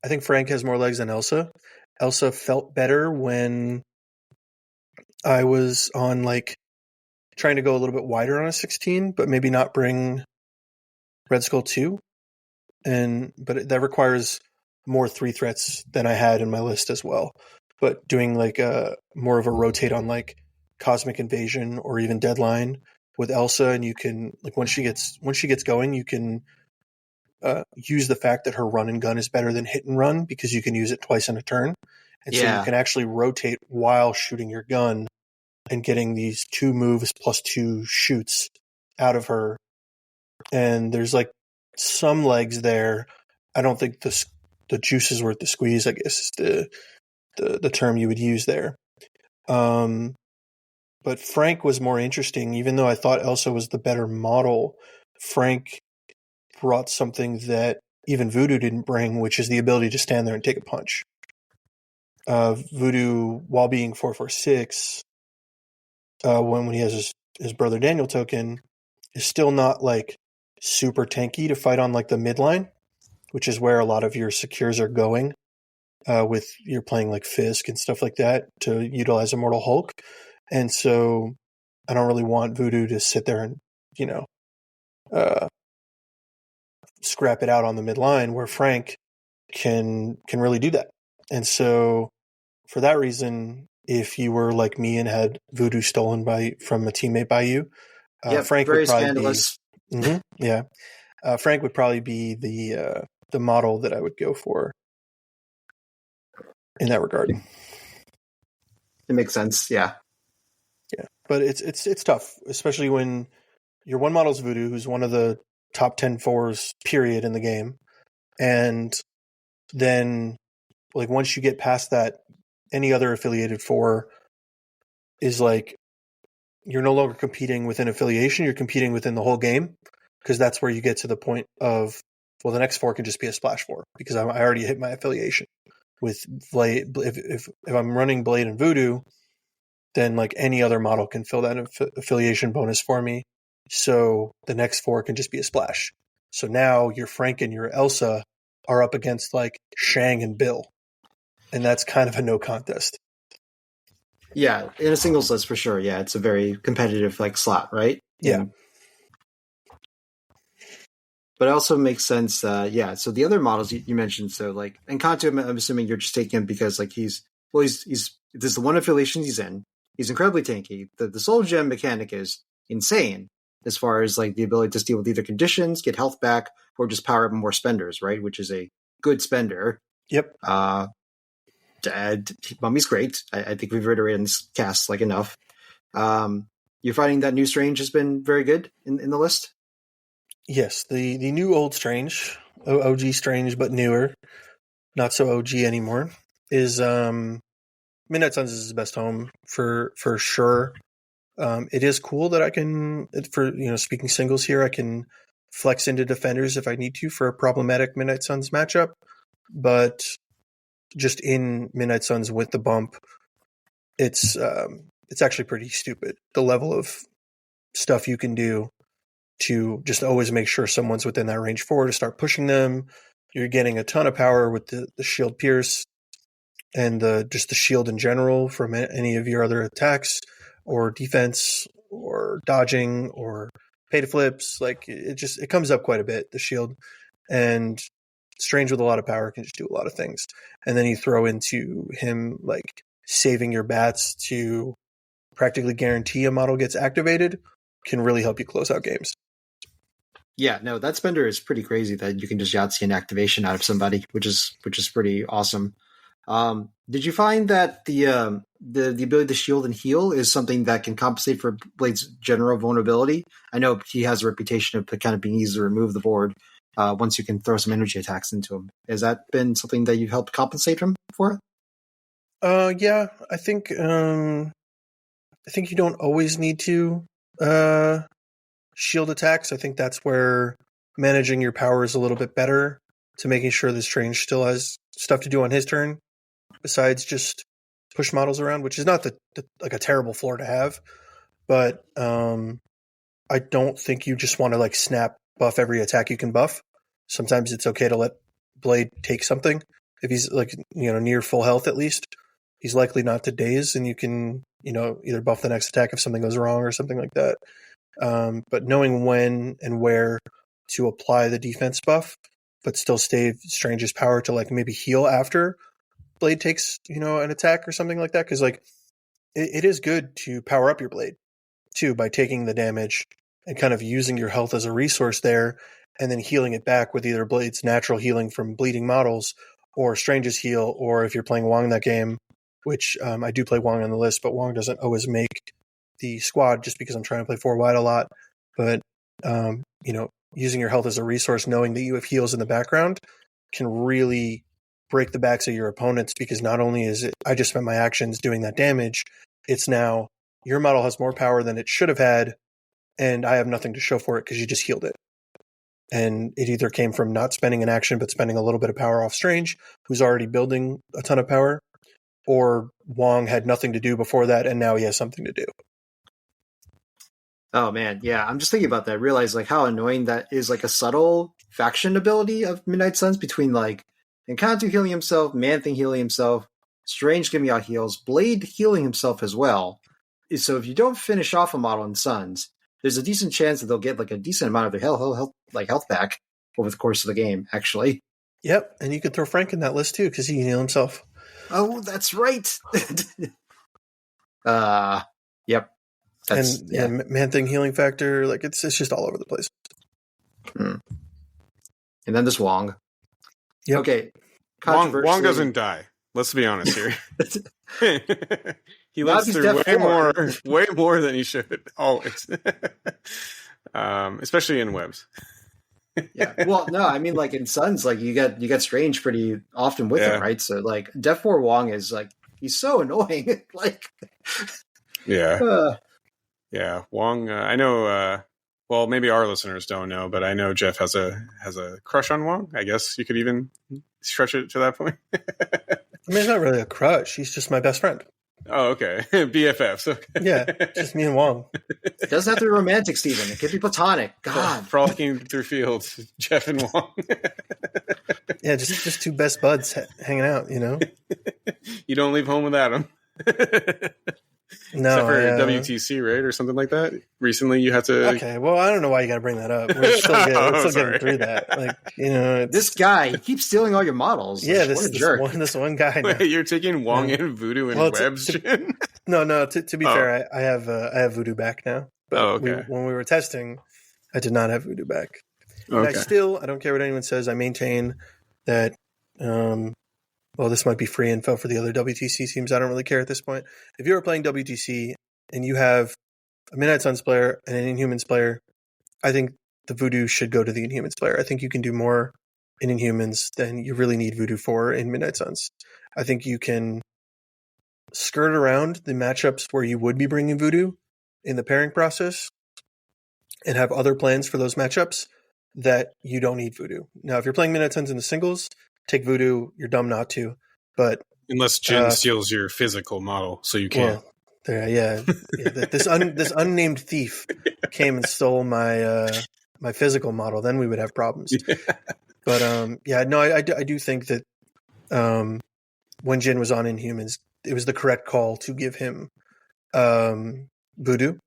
think Frank has more legs than Elsa. Elsa felt better when I was on, like, trying to go a little bit wider on a 16, but maybe not bring Red Skull 2. But that requires more 3 threats than I had in my list as well. But doing like more of a rotate on like Cosmic Invasion or even Deadline with Elsa, and you can, like, once she gets going, you can use the fact that her run and gun is better than hit and run, because you can use it twice in a turn. And so you can actually rotate while shooting your gun and getting these 2 moves plus 2 shoots out of her. And there's like some legs there. I don't think the juice is worth the squeeze, I guess is the term you would use there. But Frank was more interesting, even though I thought Elsa was the better model. Frank brought something that even Voodoo didn't bring, which is the ability to stand there and take a punch. Voodoo, while being 4/4/6, when he has his Brother Daniel token, is still not like super tanky to fight on like the midline, which is where a lot of your secures are going. With you're playing like Fisk and stuff like that to utilize Immortal Hulk. And so I don't really want Voodoo to sit there and, scrap it out on the midline, where Frank can really do that. And so for that reason, if you were like me and had Voodoo stolen from a teammate by you, Frank very would probably scandalous. be Frank would probably be the model that I would go for in that regard. It makes sense. Yeah. But it's tough, especially when your one model's Voodoo, who's one of the top 10 fours period in the game, and then like once you get past that, any other affiliated 4 is like, you're no longer competing within affiliation, you're competing within the whole game, because that's where you get to the point of, well, the next 4 can just be a splash 4, because I already hit my affiliation with Blade. If I'm running Blade and Voodoo, then like any other model can fill that affiliation bonus for me. So the next 4 can just be a splash. So now your Frank and your Elsa are up against like Shang and Bill. And that's kind of a no contest. Yeah, in a singles list for sure. Yeah, it's a very competitive like slot, right? Yeah. But it also makes sense. So the other models you mentioned, so like, and Kanto, I'm assuming you're just taking him because like he's this is the one affiliation he's in. He's incredibly tanky. The Soul Gem mechanic is insane as far as like the ability to deal with either conditions, get health back, or just power up more spenders, right? Which is a good spender. Yep. Mummy's great. I think we've reiterated in this cast like enough. You're finding that new Strange has been very good in the list? Yes, the new old Strange, OG Strange, but newer, not so OG anymore, is Midnight Suns is his best home for sure. It is cool that I can, for speaking singles here, I can flex into defenders if I need to for a problematic Midnight Suns matchup, but just in Midnight Suns with the bump, it's actually pretty stupid, the level of stuff you can do to just always make sure someone's within that range 4 to start pushing them. You're getting a ton of power with the shield pierce and just the shield in general from any of your other attacks or defense or dodging or pay to flips. Like it comes up quite a bit, the shield. And Strange with a lot of power can just do a lot of things. And then you throw into him like saving your bats to practically guarantee a model gets activated can really help you close out games. Yeah, no, that spender is pretty crazy that you can just Yahtzee an activation out of somebody, which is pretty awesome. Did you find that the ability to shield and heal is something that can compensate for Blade's general vulnerability? I know he has a reputation of kind of being easy to remove the board once you can throw some energy attacks into him. Has that been something that you've helped compensate him for? Yeah, I think you don't always need to shield attacks. I think that's where managing your power is a little bit better to making sure the Strange still has stuff to do on his turn besides just push models around, which is not like a terrible floor to have. But I don't think you just want to like snap buff every attack you can buff. Sometimes it's okay to let Blade take something. If he's like, near full health at least, he's likely not to daze, and you can, either buff the next attack if something goes wrong or something like that. But knowing when and where to apply the defense buff, but still save Strange's power to like maybe heal after Blade takes, an attack or something like that. Because like it is good to power up your Blade too by taking the damage and kind of using your health as a resource there, and then healing it back with either Blade's natural healing from bleeding models or Strange's heal, or if you're playing Wong that game, which I do play Wong on the list, but Wong doesn't always make the squad just because I'm trying to play 4 wide a lot. But, using your health as a resource, knowing that you have heals in the background can really break the backs of your opponents, because not only is it, I just spent my actions doing that damage, it's now your model has more power than it should have had, and I have nothing to show for it because you just healed it. And it either came from not spending an action, but spending a little bit of power off Strange, who's already building a ton of power, or Wong had nothing to do before that, and now he has something to do. Oh man, yeah. I'm just thinking about that. I realize like how annoying that is, like a subtle faction ability of Midnight Suns between like Encanto healing himself, Man-Thing healing himself, Strange giving out heals, Blade healing himself as well. So if you don't finish off a model in Suns, there's a decent chance that they'll get like a decent amount of their health back over the course of the game, actually. Yep, and you could throw Frank in that list too, because he can heal himself. Oh, that's right. Yep. Man-Thing healing factor, like it's just all over the place. And then there's Wong. Yep. Okay. Wong doesn't die. Let's be honest here. He lives through way more than he should. Always. Especially in webs. Yeah. Well, no, I mean, like in Suns, like you get Strange pretty often with him, right? So like Def 4 Wong is like, he's so annoying. Like, yeah. Yeah, Wong. I know. Well, maybe our listeners don't know, but I know Jeff has a crush on Wong. I guess you could even stretch it to that point. I mean, it's not really a crush. He's just my best friend. Oh, okay. BFFs. Okay. Yeah, just me and Wong. It doesn't have to be romantic, Steven. It could be platonic. God. Frolicking through fields, Jeff and Wong. Yeah, just 2 best buds hanging out, You don't leave home without them. No, except for WTC, right, or something like that. Recently, you had to. Okay, well, I don't know why you got to bring that up. We're still getting through that. Like, this guy, he keeps stealing all your models. Yeah, jerk. This one guy. Wait, you're taking Wong and Voodoo and webs. No. To be fair, I have Voodoo back now. But okay. When we were testing, I did not have Voodoo back. Okay. And I don't care what anyone says. I maintain that. Well, this might be free info for the other WTC teams. I don't really care at this point. If you are playing WTC and you have a Midnight Suns player and an Inhumans player, I think the Voodoo should go to the Inhumans player. I think you can do more in Inhumans than you really need Voodoo for in Midnight Suns. I think you can skirt around the matchups where you would be bringing Voodoo in the pairing process and have other plans for those matchups that you don't need Voodoo. Now, if you're playing Midnight Suns in the singles, take Voodoo. You're dumb not to. But unless Jin steals your physical model, so you can't. Well, this unnamed thief came and stole my my physical model. Then we would have problems. Yeah. But I do think that when Jin was on Inhumans, it was the correct call to give him Voodoo.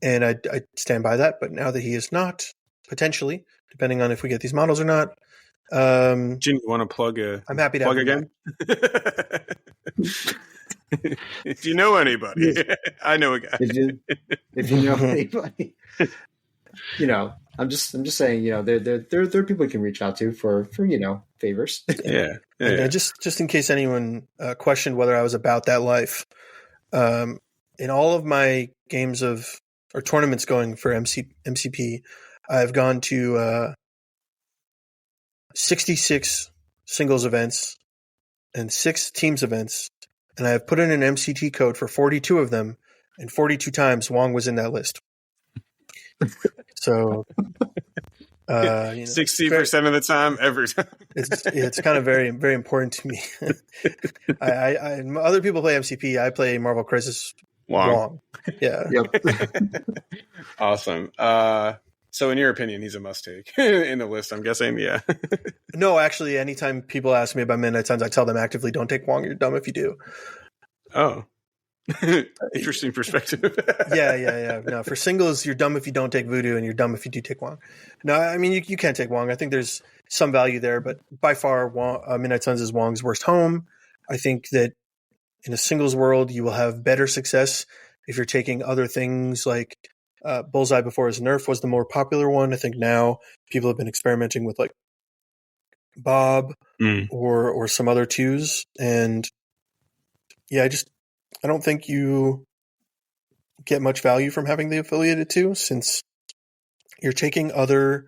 and I stand by that. But now that he is not, potentially, depending on if we get these models or not, Jin, you want to plug I'm happy to plug have him again? If you know anybody, I know a guy. If you know anybody, I'm just saying, there are people you can reach out to for favors. Yeah. Just in case anyone questioned whether I was about that life, in all of my games or tournaments going for MCP, I've gone to 66 singles events and 6 teams events, and I have put in an MCT code for 42 of them, and 42 times Wong was in that list. So 60% of the time, every time. It's kind of very, very important to me. I other people play MCP. I play Marvel Crisis Wong. Yeah. Yep. Awesome. So in your opinion, he's a must-take in the list, I'm guessing? Yeah. No, actually, anytime people ask me about Midnight Suns, I tell them actively, don't take Wong. You're dumb if you do. Oh. Interesting perspective. Yeah. No, for singles, you're dumb if you don't take Voodoo, and you're dumb if you do take Wong. No, I mean, you can't take Wong. I think there's some value there, but by far, Midnight Suns is Wong's worst home. I think that in a singles world, you will have better success if you're taking other things like Bullseye before his nerf was the more popular one. I think now people have been experimenting with like Bob or some other twos. And yeah, I don't think you get much value from having the affiliated two, since you're taking other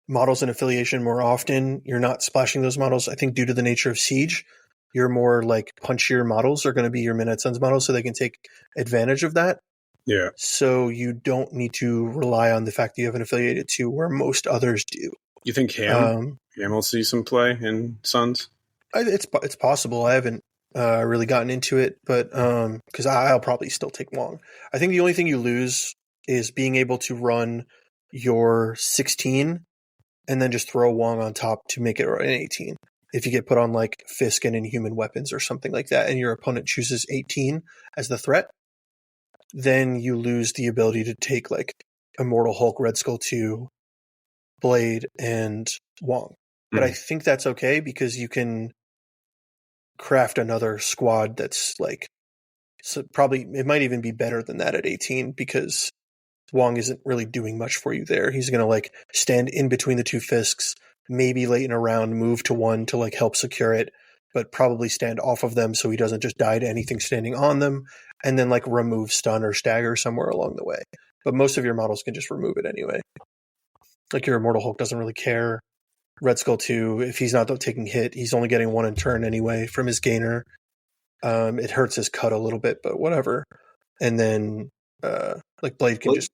models in affiliation more often. You're not splashing those models. I think due to the nature of Siege, your more like punchier models are going to be your Midnight Suns models, so they can take advantage of that. Yeah. So you don't need to rely on the fact that you have an affiliated two where most others do. You think Ham will see some play in Suns? It's possible. I haven't really gotten into it, but because I'll probably still take Wong. I think the only thing you lose is being able to run your 16 and then just throw Wong on top to make it an 18. If you get put on like Fisk and Inhuman Weapons or something like that, and your opponent chooses 18 as the threat, then you lose the ability to take like Immortal Hulk, Red Skull 2, Blade, and Wong. But I think that's okay because you can craft another squad that's like, so probably it might even be better than that at 18, because Wong isn't really doing much for you there. He's going to like stand in between the two Fisks, maybe late in a round move to one to like help secure it, but probably stand off of them so he doesn't just die to anything standing on them, and then like remove stun or stagger somewhere along the way. But most of your models can just remove it anyway. Like your Immortal Hulk doesn't really care. Red Skull 2, if he's not taking hit, he's only getting one in turn anyway from his gainer. It hurts his cut a little bit, but whatever. And then like Blade can just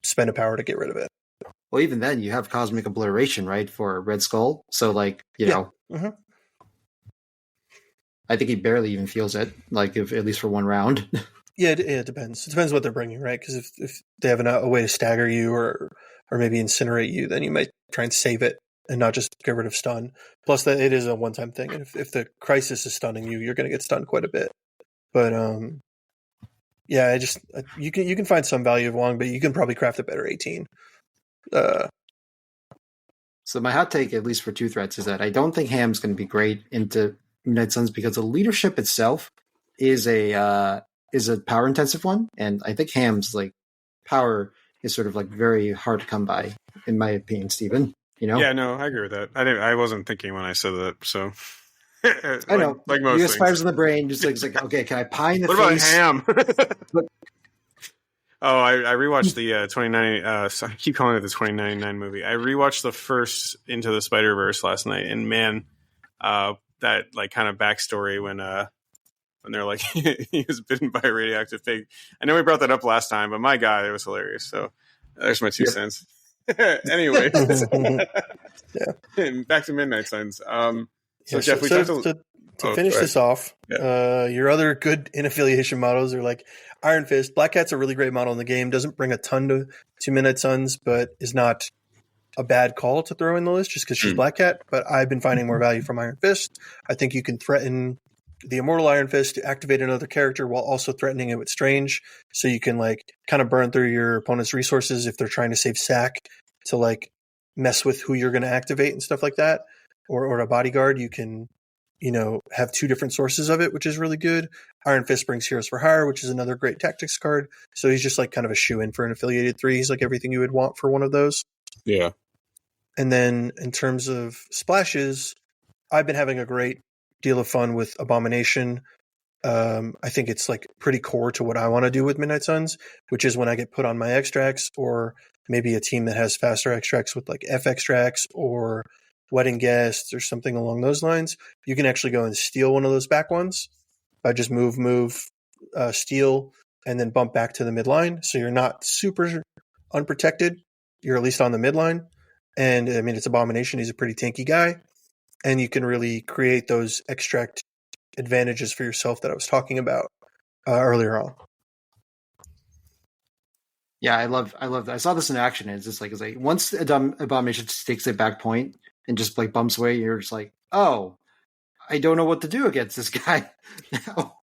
spend a power to get rid of it. Well, even then, you have Cosmic Obliteration, right, for Red Skull. So, like, you know, I think he barely even feels it, like, at least for one round. Yeah, it depends. It depends what they're bringing, right? Because if they have a way to stagger you or maybe incinerate you, then you might try and save it and not just get rid of stun. Plus, that it is a one-time thing, and if the crisis is stunning you, you're going to get stunned quite a bit. But yeah, you can find some value of Wong, but you can probably craft a better 18. So my hot take, at least for two threats, is that I don't think Ham's going to be great into Midnight Suns because the leadership itself is a power intensive one, and I think Ham's like power is sort of like very hard to come by, in my opinion, Stephen. You know? Yeah, no, I agree with that. I wasn't thinking when I said that, so I know. Like most you things. fires in the brain, just like okay, can I pie in the what face? What about Ham? Oh, I rewatched the 2099. I keep calling it the 2099 movie. I rewatched the first Into the Spider-Verse last night, and man, that like kind of backstory when they're like he was bitten by a radioactive pig. I know we brought that up last time, but my God, it was hilarious. So there's my 2 cents. Anyway, back to Midnight Suns. So Jeff, we talked to finish this off, your other good in-affiliation models are like Iron Fist. Black Cat's a really great model in the game. Doesn't bring a ton to Midnight Suns, but is not a bad call to throw in the list just because she's Black Cat. But I've been finding more value from Iron Fist. I think you can threaten the Immortal Iron Fist to activate another character while also threatening it with Strange. So you can like kind of burn through your opponent's resources if they're trying to save sack to like mess with who you're going to activate and stuff like that. Or a bodyguard, you can, have two different sources of it, which is really good. Iron Fist brings Heroes for Hire, which is another great tactics card. So he's just like kind of a shoe-in for an affiliated 3. He's like everything you would want for one of those. Yeah. And then in terms of splashes, I've been having a great deal of fun with Abomination. I think it's like pretty core to what I want to do with Midnight Suns, which is when I get put on my extracts, or maybe a team that has faster extracts with like F extracts or Wedding Guests or something along those lines. You can actually go and steal one of those back ones by just move, steal, and then bump back to the midline. So you're not super unprotected. You're at least on the midline. And I mean, it's Abomination. He's a pretty tanky guy. And you can really create those extract advantages for yourself that I was talking about earlier on. Yeah, I love that. I saw this in action. And it's like once Abomination takes a back point and just like bumps away, you're just like, oh, I don't know what to do against this guy now.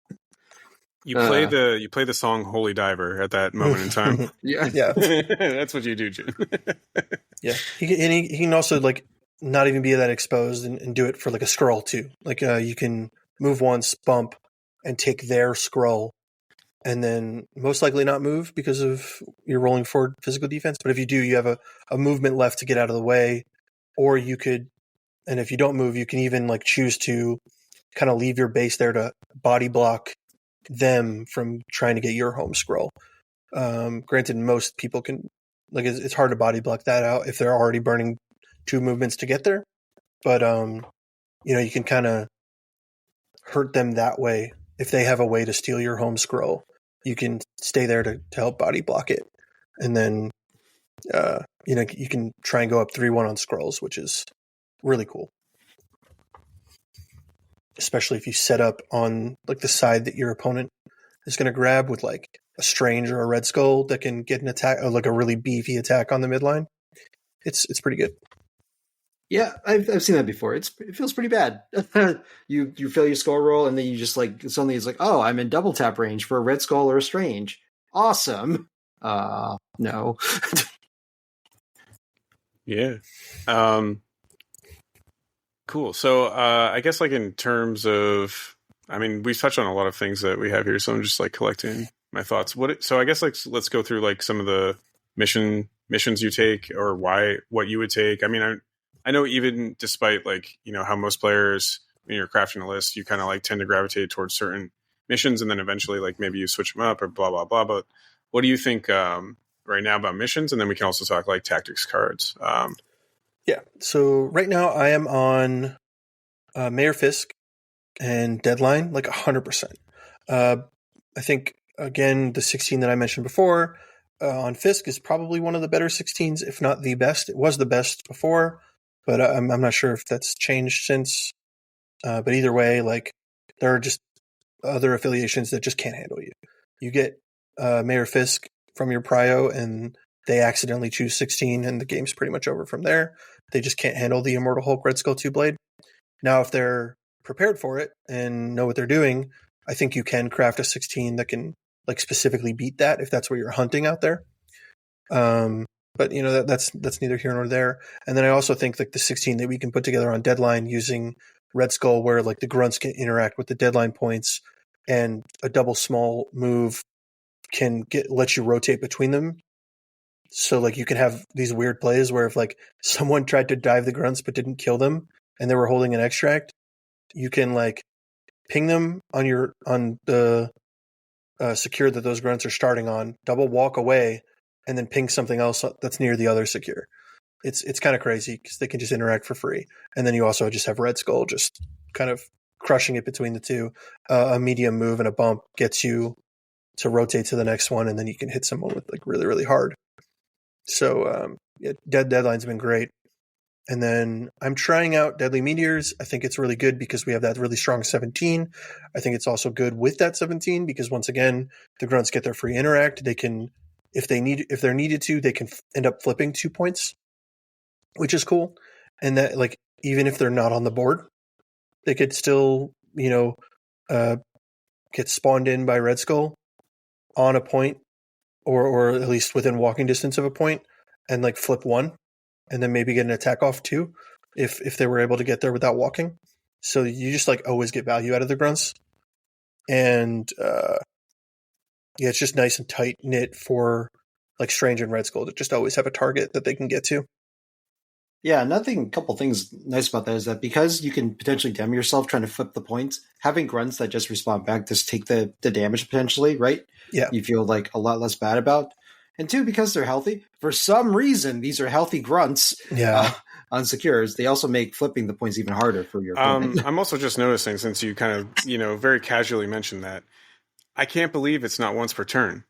You play the song "Holy Diver" at that moment in time. Yeah. That's what you do, Jim. Yeah, he can also like not even be that exposed and do it for like a scroll too. Like you can move once, bump, and take their scroll, and then most likely not move because of you're rolling forward physical defense. But if you do, you have a movement left to get out of the way, or you could, and if you don't move, you can even like choose to kind of leave your base there to body block them from trying to get your home scroll. Granted, most people can, like, it's hard to body block that out if they're already burning 2 movements to get there. But, you can kind of hurt them that way. If they have a way to steal your home scroll, you can stay there to help body block it. And then, you can try and go up 3-1 on scrolls, which is really cool. Especially if you set up on like the side that your opponent is going to grab with like a Strange or a Red Skull that can get an attack, or like a really beefy attack on the midline. It's pretty good. Yeah, I've seen that before. It feels pretty bad. You fail your skull roll, and then you just like suddenly it's like, oh, I'm in double tap range for a Red Skull or a Strange. Awesome. No. Yeah. Cool. So I guess like in terms of, I mean, we've touched on a lot of things that we have here, so I'm just like collecting my thoughts. So I guess like let's go through like some of the missions you take, or what you would take. I mean, I know even despite like, how most players, when you're crafting a list, you kind of like tend to gravitate towards certain missions, and then eventually like maybe you switch them up or blah blah blah. But what do you think right now about missions? And then we can also talk like tactics cards. Yeah. So right now I am on Mayor Fisk and Deadline, like 100%. I think, again, the 16 that I mentioned before on Fisk is probably one of the better 16s, if not the best. It was the best before, but I'm not sure if that's changed since. But either way, like there are just other affiliations that just can't handle you. You get Mayor Fisk from your prio and they accidentally choose 16 and the game's pretty much over from there. They just can't handle the Immortal Hulk Red Skull 2-blade. Now, if they're prepared for it and know what they're doing, I think you can craft a 16 that can like specifically beat that if that's what you're hunting out there. But that's neither here nor there. And then I also think like the 16 that we can put together on Deadline using Red Skull, where like the grunts can interact with the Deadline points, and a double small move can let you rotate between them. So like you can have these weird plays where if like someone tried to dive the grunts but didn't kill them and they were holding an extract, you can like ping them on the secure that those grunts are starting on, double walk away, and then ping something else that's near the other secure. It's kind of crazy because they can just interact for free. And then you also just have Red Skull just kind of crushing it between the two. A medium move and a bump gets you to rotate to the next one, and then you can hit someone with like really, really hard. So Deadline's been great. And then I'm trying out Deadly Meteors. I think it's really good because we have that really strong 17. I think it's also good with that 17 because once again, the grunts get their free interact. They can, if they're needed to, they can end up flipping 2 points, which is cool. And that like even if they're not on the board, they could still get spawned in by Red Skull on a point, or at least within walking distance of a point, and like flip one, and then maybe get an attack off two, if they were able to get there without walking. So you just like always get value out of the grunts, and it's just nice and tight knit for like Strange and Red Skull to just always have a target that they can get to. Yeah, a couple things nice about that is that because you can potentially demo yourself trying to flip the points, having grunts that just respond back, just take the damage potentially, right? Yeah. You feel like a lot less bad about. And two, because they're healthy, for some reason, these are healthy grunts on secures. They also make flipping the points even harder for your opponent. I'm also just noticing, since you kind of, very casually mentioned that, I can't believe it's not once per turn.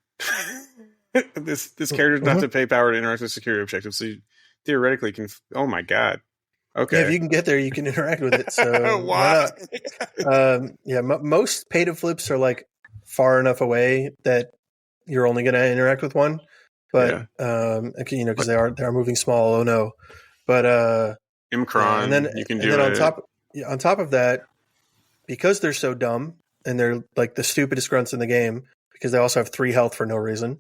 This character does not have to pay power to interact with security objectives, so you theoretically can. Oh my god! Okay, yeah, if you can get there, you can interact with it. So why not? Most pay to flips are like far enough away that you're only going to interact with one. But because they are moving small. Oh no! But Imkron, and then you can and do then it. on top of that, because they're so dumb and they're like the stupidest grunts in the game, because they also have 3 health for no reason.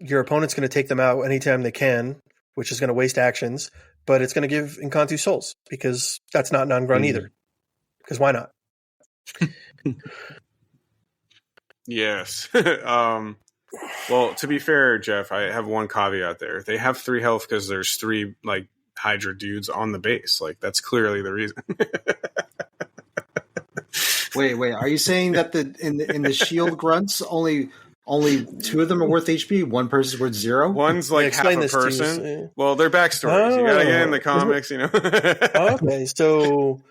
Your opponent's going to take them out anytime they can, which is going to waste actions, but it's going to give Encantu souls, because that's not non-grunt either. Because why not? Yes. Well, to be fair, Jeff, I have one caveat there. They have 3 health because there's 3 like Hydra dudes on the base. Like, that's clearly the reason. Wait, are you saying that in the shield grunts only 2 of them are worth HP? One person's worth 0? One's like half a person. Well, they're backstories. You gotta get in the comics, Okay, so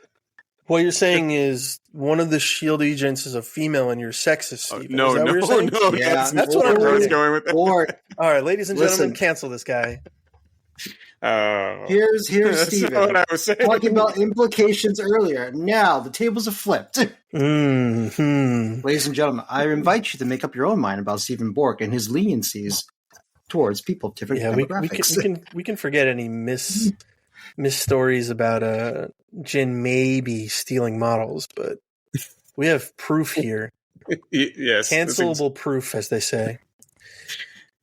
what you're saying is one of the shield agents is a female and you're sexist. No. Yeah, that's what I was going with. All right, ladies and gentlemen, cancel this guy. Here's Steven what I was saying. talking about implications earlier. Now the tables have flipped. Mm-hmm. Ladies and gentlemen, I invite you to make up your own mind about Stephen Bork and his leniencies towards people of different demographics. We can forget any miss stories about Jin maybe stealing models, but we have proof here. Yes, cancelable proof, as they say.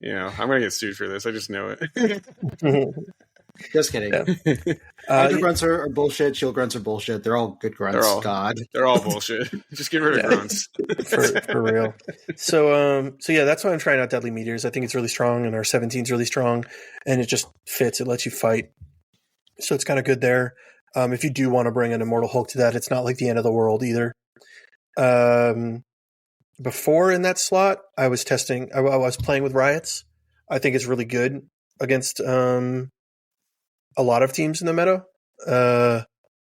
I'm gonna get sued for this. I just know it. Just kidding. Yeah. Hydra grunts are bullshit. Shield grunts are bullshit. They're all good grunts. They're all bullshit. Just get rid of grunts. For real. So that's why I'm trying out Deadly Meteors. I think it's really strong, and our 17 is really strong, and it just fits. It lets you fight. So it's kind of good there. If you do want to bring an Immortal Hulk to that, it's not like the end of the world either. Before in that slot, I was playing with Riots. I think it's really good against a lot of teams in the meta.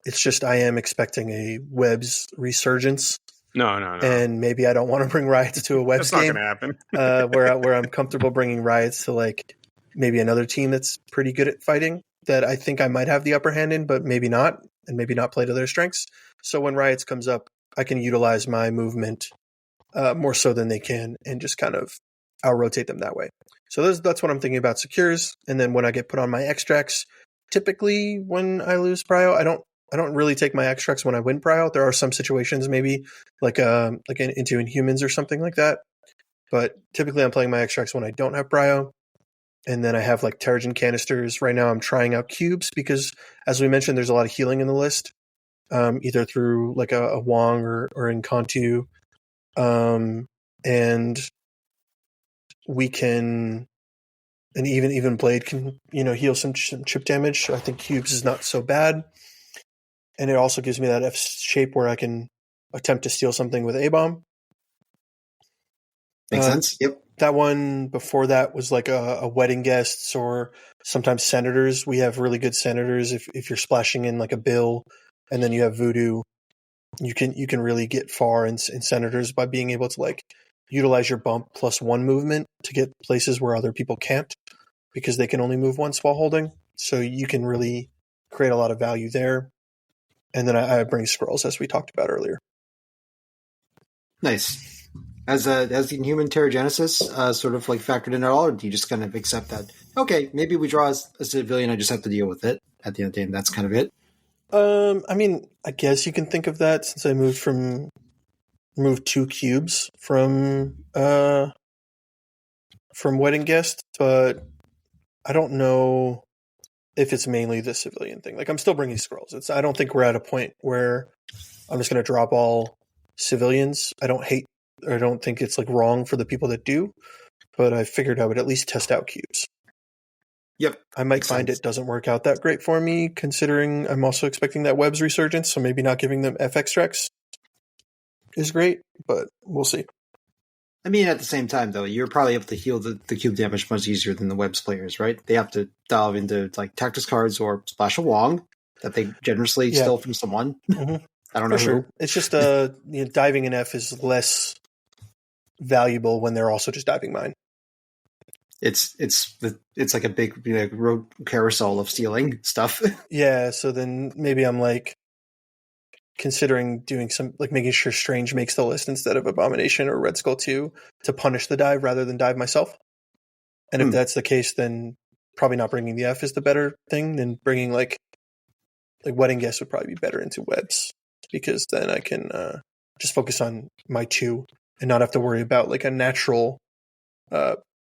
It's just I am expecting a Webs resurgence. No. And maybe I don't want to bring Riots to a Webs game. That's not going to happen. where I'm comfortable bringing Riots to like maybe another team that's pretty good at fighting that I think I might have the upper hand in, but maybe not, and maybe not play to their strengths. So when Riots comes up, I can utilize my movement more so than they can, and just kind of out-rotate them that way. So that's what I'm thinking about secures. And then when I get put on my extracts, typically when I lose prio, I don't really take my extracts when I win prio. There are some situations maybe like into Inhumans or something like that. But typically I'm playing my extracts when I don't have prio. And then I have like Terrigen canisters. Right now I'm trying out cubes because, as we mentioned, there's a lot of healing in the list, either through like a Wong or in Kantu. And we can, and even Blade can, heal some chip damage. I think cubes is not so bad. And it also gives me that F shape where I can attempt to steal something with A-bomb. Makes sense. Yep. That one before that was like a wedding guests or sometimes senators. We have really good senators. If you're splashing in like a Bill and then you have Voodoo, you can really get far in senators by being able to like utilize your bump plus 1 movement to get places where other people can't, because they can only move once while holding. So you can really create a lot of value there. And then I bring scrolls, as we talked about earlier. Nice. As the Inhuman Terrigenesis sort of like factored in at all, or do you just kind of accept that, okay, maybe we draw a civilian, I just have to deal with it at the end of the day, and that's kind of it? I mean, I guess you can think of that since I moved 2 cubes from Wedding Guest, but I don't know if it's mainly the civilian thing. Like, I'm still bringing scrolls. I don't think we're at a point where I'm just going to drop all civilians. I don't think it's like wrong for the people that do, but I figured I would at least test out cubes. Yep. I might find it doesn't work out that great for me, considering I'm also expecting that web's resurgence, so maybe not giving them F extracts is great, but we'll see. I mean, at the same time, though, you're probably able to heal the cube damage much easier than the web's players, right? They have to dive into like Tactics cards or Splash of Wong that they generously stole from someone. Mm-hmm. I don't know For sure. It's just diving in F is less valuable when they're also just diving mine. It's like a big road carousel of stealing stuff. Yeah, so then maybe I'm like considering doing some, like making sure Strange makes the list instead of Abomination or Red Skull 2 to punish the dive rather than dive myself. And if that's the case, then probably not bringing the F is the better thing than bringing like Wedding Guest would probably be better into webs, because then I can just focus on my 2 and not have to worry about like a natural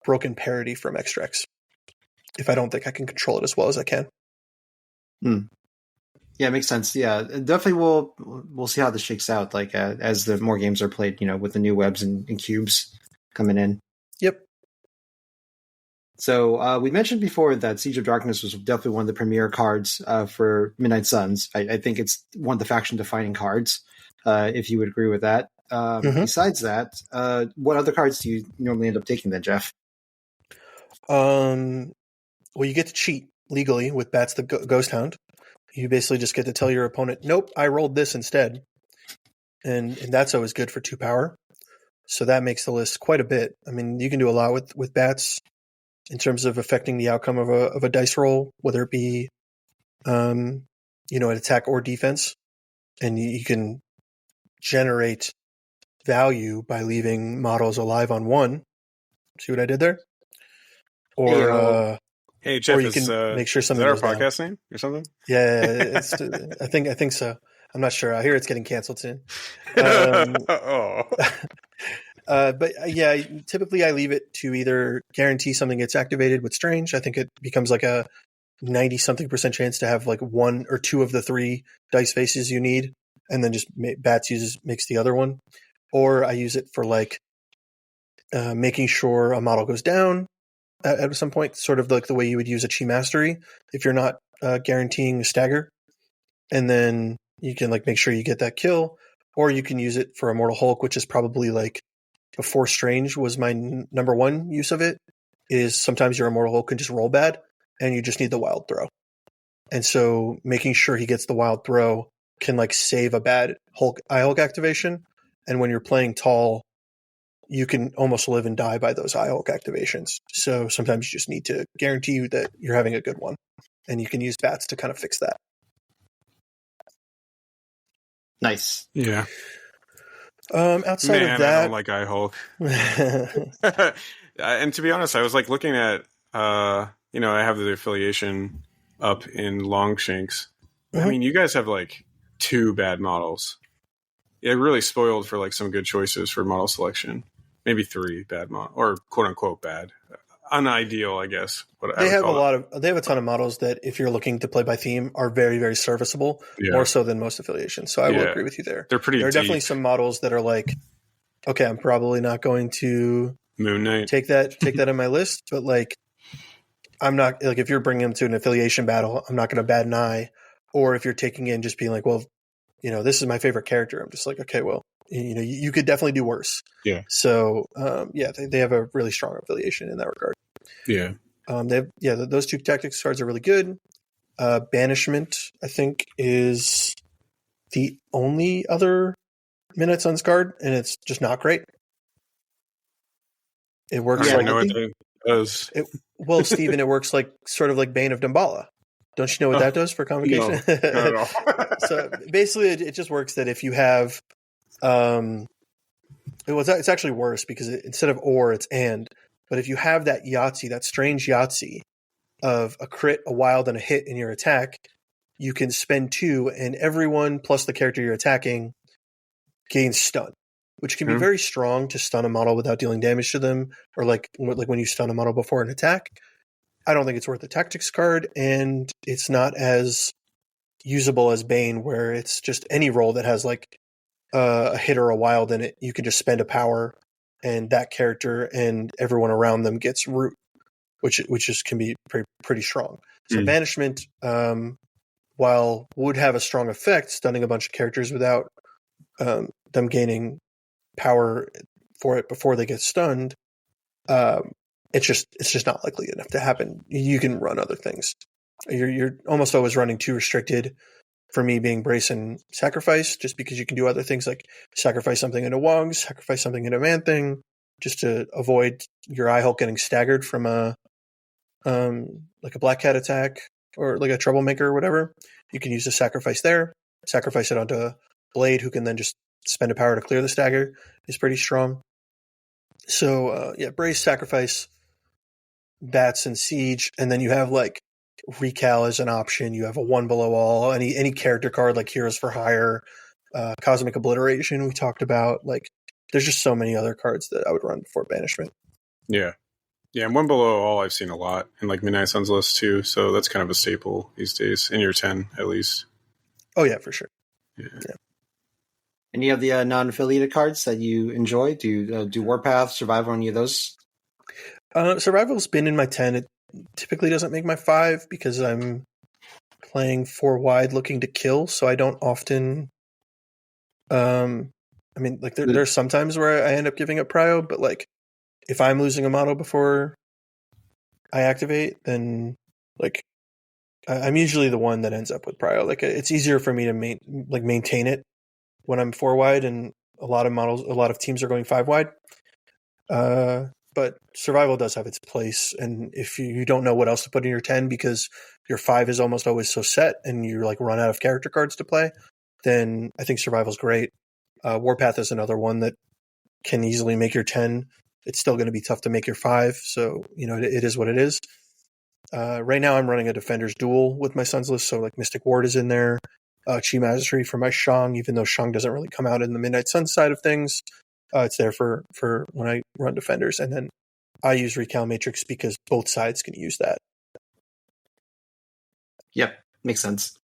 broken parity from extracts if I don't think I can control it as well as I can. Yeah, it makes sense. Yeah, definitely we'll see how this shakes out, like as the more games are played, with the new webs and cubes coming in. Yep. So we mentioned before that Siege of Darkness was definitely one of the premier cards for Midnight Suns. I think it's one of the faction-defining cards, if you would agree with that. Besides that, what other cards do you normally end up taking then, Jeff? Well, you get to cheat legally with Bats the Ghost Hound. You basically just get to tell your opponent, nope, I rolled this instead. And that's always good for 2 power. So that makes the list quite a bit. I mean, you can do a lot with Bats in terms of affecting the outcome of a dice roll, whether it be, an attack or defense. And you can generate value by leaving models alive on 1. See what I did there? Or hey Jeff, or you can make sure something is that goes our down. podcast name or something? Yeah, I think so. I'm not sure. I hear it's getting canceled soon. But yeah, typically I leave it to either guarantee something gets activated with Strange. I think it becomes like a 90-something% chance to have like 1 or 2 of the 3 dice faces you need, and then just Bats makes the other one. Or I use it for like making sure a model goes down at some point, sort of like the way you would use a Chi Mastery if you're not guaranteeing a stagger. And then you can like make sure you get that kill, or you can use it for Immortal Hulk, which is probably like before Strange was my number 1 use of it, is sometimes your Immortal Hulk can just roll bad and you just need the wild throw. And so making sure he gets the wild throw can like save a bad Hulk activation. And when you're playing tall, you can almost live and die by those Hulk activations. So sometimes you just need to guarantee you that you're having a good one, and you can use Bats to kind of fix that. Nice. Yeah. Outside of that, I don't like Hulk. And to be honest, I was like looking at, I have the affiliation up in Longshanks. Mm-hmm. I mean, you guys have like 2 bad models. It really spoiled for like some good choices for model selection. Maybe 3 bad model, or quote unquote bad. Unideal, I guess. They have a ton of models that, if you're looking to play by theme, are very, very serviceable, more so than most affiliations. So I will agree with you there. They're pretty. There are definitely some models that are like, okay, I'm probably not going to Moon Knight take that in my list, but like, I'm not like, if you're bringing them to an affiliation battle, I'm not going to bat an eye. Or if you're taking in just being like, well, this is my favorite character, I'm just like, okay, well, you could definitely do worse. Yeah. So they have a really strong affiliation in that regard. Yeah. Those 2 tactics cards are really good. Banishment, I think, is the only other Midnight Suns card, and it's just not great. It works I know what it does. Well, Steven, it works like sort of like Bane of Damballa. Don't you know what that does for convocation? No, not at all. So basically, it just works that if you have, it's actually worse because instead of or, it's and. But if you have that strange Yahtzee of a crit, a wild, and a hit in your attack, you can spend 2, and everyone plus the character you're attacking gains stun, which can be very strong to stun a model without dealing damage to them, or like when you stun a model before an attack. I don't think it's worth a tactics card, and it's not as usable as Bane, where it's just any roll that has like a hit or a wild in it. You can just spend a power, and that character and everyone around them gets root, which can be pretty strong. So banishment, while would have a strong effect, stunning a bunch of characters without them gaining power for it before they get stunned, it's just not likely enough to happen. You can run other things. You're almost always running 2 restricted. For me, being Brace and Sacrifice, just because you can do other things like sacrifice something into Wogs, sacrifice something into Man-Thing, just to avoid your Eye Hulk getting staggered from a Black Cat attack or like a Troublemaker or whatever. You can use a sacrifice there, sacrifice it onto Blade, who can then just spend a power to clear the stagger. Is pretty strong. So Brace, Sacrifice, Bats, and Siege, and then you have like Recal as an option. You have a 1 below all, any character card like Heroes for Hire, Cosmic Obliteration we talked about. Like, there's just so many other cards that I would run before banishment. Yeah, and 1 below all I've seen a lot in like Midnight Suns list too. So that's kind of a staple these days in your 10 at least. Oh yeah, for sure. Yeah. Any of the non-affiliated cards that you enjoy? Do Warpath, Survival, any of those? Survival's been in my 10. It typically doesn't make my 5 because I'm playing 4 wide looking to kill, so I don't often there's sometimes where I end up giving up prio, but like if I'm losing a model before I activate, then like I'm usually the one that ends up with prio. Like it's easier for me to maintain it when I'm 4 wide, and a lot of teams are going 5 wide. But survival does have its place, and if you don't know what else to put in your 10 because your 5 is almost always so set and you're like run out of character cards to play, then I think survival's great. Warpath is another one that can easily make your 10. It's still going to be tough to make your 5, so it is what it is. Right now I'm running a Defender's Duel with my Suns list, so like Mystic Ward is in there, Chi Magistrate for my Shang, even though Shang doesn't really come out in the Midnight Sun side of things. It's there for when I run Defenders, and then I use Recal Matrix because both sides can use that. Yep, makes sense.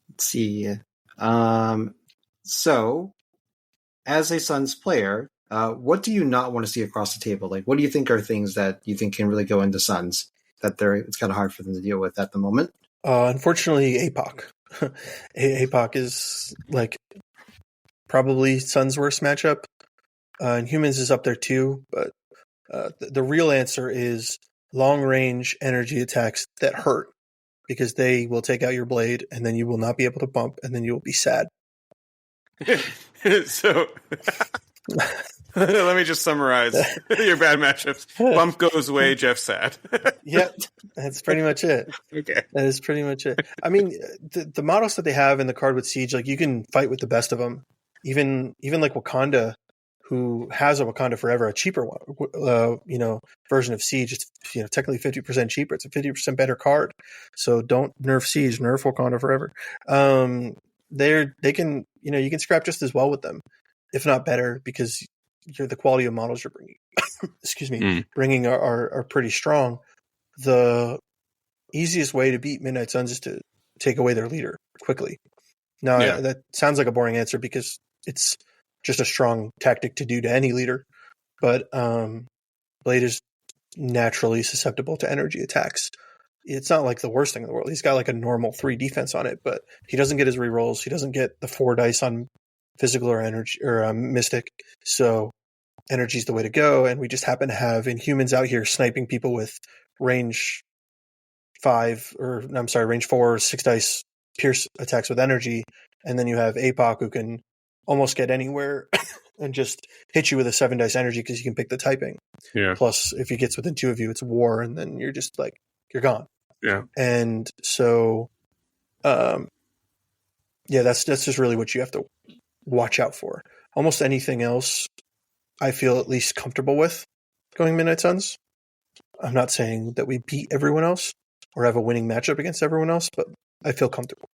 Let's see. So, as a Suns player, what do you not want to see across the table? Like, what do you think are things that you think can really go into Suns that it's kind of hard for them to deal with at the moment? Unfortunately, APOC. APOC is like probably Suns' worst matchup. And Humans is up there too, but the real answer is long-range energy attacks that hurt, because they will take out your blade, and then you will not be able to bump, and then you will be sad. So let me just summarize your bad matchups. Bump goes away, Jeff sad. Yep, that's pretty much it. Okay. That is pretty much it. I mean, the models that they have in the card with Siege, like you can fight with the best of them. Even like Wakanda, who has a Wakanda Forever, a cheaper one, version of Siege. It's technically 50% cheaper. It's a 50% better card. So don't nerf Siege, nerf Wakanda Forever. They can you can scrap just as well with them, if not better, because the quality of models you're bringing, excuse me, bringing are pretty strong. The easiest way to beat Midnight Suns is to take away their leader quickly. Now that sounds like a boring answer because it's just a strong tactic to do to any leader, but Blade is naturally susceptible to energy attacks. It's not like the worst thing in the world. He's got like a normal 3 defense on it, but he doesn't get his rerolls. He doesn't get the 4 dice on physical or energy or mystic. So energy is the way to go. And we just happen to have Inhumans out here sniping people with range 4 6 dice pierce attacks with energy. And then you have APOC who can almost get anywhere and just hit you with a 7 dice energy because you can pick the typing. Yeah. Plus, if he gets within 2 of you, it's war, and then you're just like, you're gone. Yeah. And so, that's just really what you have to watch out for. Almost anything else, I feel at least comfortable with going Midnight Suns. I'm not saying that we beat everyone else, or have a winning matchup against everyone else, but I feel comfortable.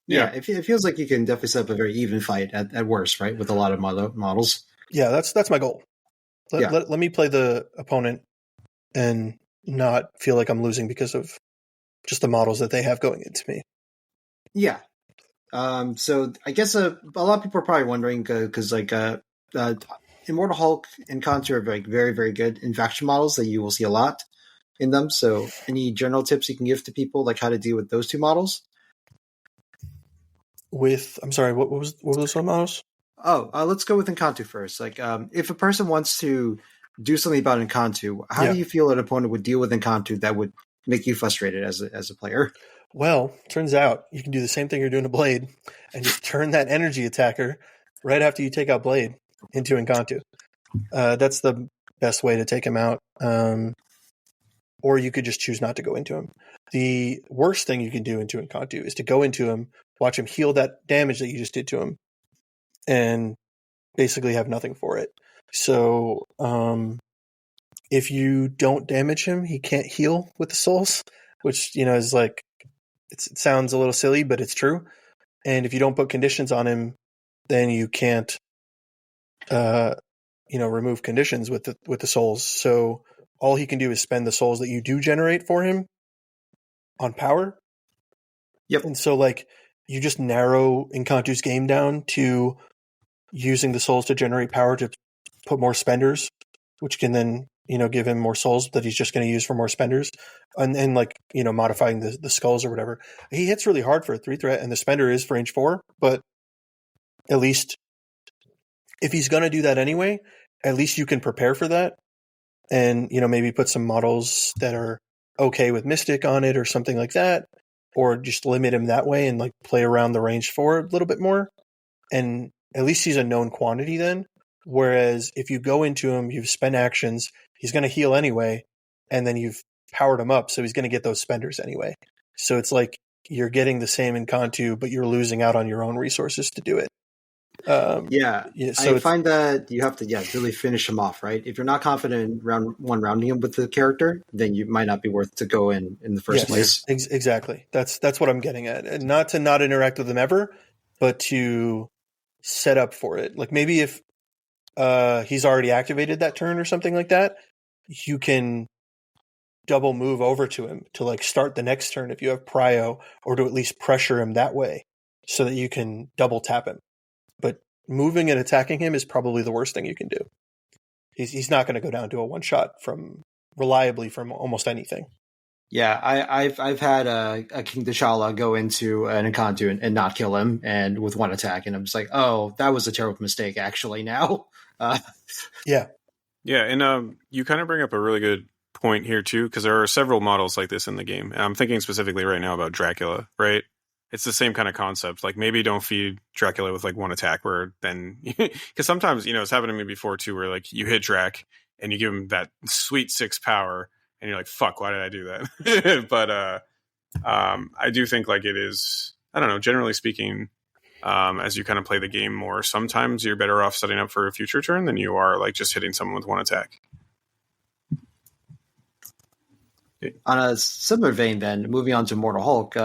Yeah, it feels like you can definitely set up a very even fight at worst, right? With a lot of models. Yeah, that's my goal. Let me play the opponent and not feel like I'm losing because of just the models that they have going into me. Yeah. So I guess a lot of people are probably wondering because Immortal Hulk and Contour are like very, very good in faction models that you will see a lot in them. So any general tips you can give to people like how to deal with those two models? I'm sorry, what were those models? Oh, let's go with Encanto first. Like, if a person wants to do something about Encanto, how do you feel an opponent would deal with Encanto that would make you frustrated as a player? Well, turns out you can do the same thing you're doing to Blade and just turn that energy attacker right after you take out Blade into Encanto. That's the best way to take him out. Or you could just choose not to go into him. The worst thing you can do into Encanto is to go into him, watch him heal that damage that you just did to him, and basically have nothing for it. So if you don't damage him, he can't heal with the souls, which is like it sounds a little silly, but it's true. And if you don't put conditions on him, then you can't remove conditions with the souls. So all he can do is spend the souls that you do generate for him on power. Yep. And so like you just narrow Encanto's game down to using the souls to generate power to put more spenders, which can then give him more souls that he's just going to use for more spenders, and like modifying the skulls or whatever. He hits really hard for a 3-threat, and the spender is for range 4, but at least if he's going to do that anyway, at least you can prepare for that, and maybe put some models that are okay with Mystic on it or something like that, or just limit him that way and like play around the range 4 a little bit more, and at least he's a known quantity then. Whereas if you go into him, you've spent actions, he's going to heal anyway, and then you've powered him up, so he's going to get those spenders anyway. So it's like you're getting the same in Contu, but you're losing out on your own resources to do it. So I find that you have to really finish him off, right? If you're not confident in rounding him with the character, then you might not be worth to go in the first place. Exactly. That's what I'm getting at. And not to not interact with him ever, but to set up for it. Like maybe if he's already activated that turn or something like that, you can double move over to him to like start the next turn if you have prio, or to at least pressure him that way so that you can double tap him. But moving and attacking him is probably the worst thing you can do. He's not going to go down to a one shot reliably from almost anything. Yeah, I've had a King T'Challa go into an Encanto and not kill him, and with one attack, and I'm just like, oh, that was a terrible mistake. Actually, now, yeah, and you kind of bring up a really good point here too, because there are several models like this in the game. And I'm thinking specifically right now about Dracula, right? It's the same kind of concept. Like maybe don't feed Dracula with like one attack, where then because sometimes it's happened to me before too, where like you hit Drac and you give him that sweet 6 power. And you're like, fuck, why did I do that? But I do think like it is, I don't know, generally speaking, as you kind of play the game more, sometimes you're better off setting up for a future turn than you are like just hitting someone with one attack. On a similar vein then, moving on to Immortal Hulk,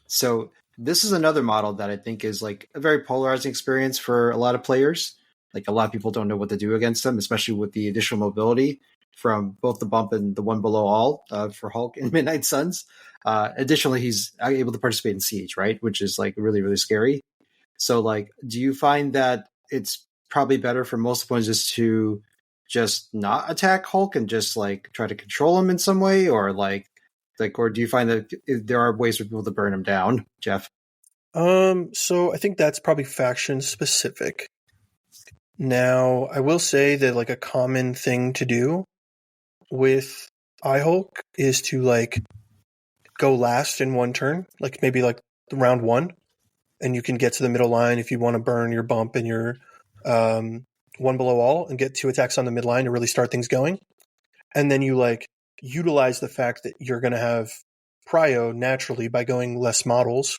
so this is another model that I think is like a very polarizing experience for a lot of players. Like a lot of people don't know what to do against them, especially with the additional mobility from both the bump and the one below all for Hulk in Midnight Suns. Additionally, he's able to participate in Siege, right? Which is like really, really scary. So like, do you find that it's probably better for most opponents to just not attack Hulk and just like try to control him in some way, or or do you find that there are ways for people to burn him down, Jeff? So I think that's probably faction specific. Now, I will say that like a common thing to do with iHulk is to like go last in one turn, like maybe like round 1, and you can get to the middle line if you want to burn your bump and your one below all and get 2 attacks on the midline to really start things going. And then you like utilize the fact that you're going to have prio naturally by going less models.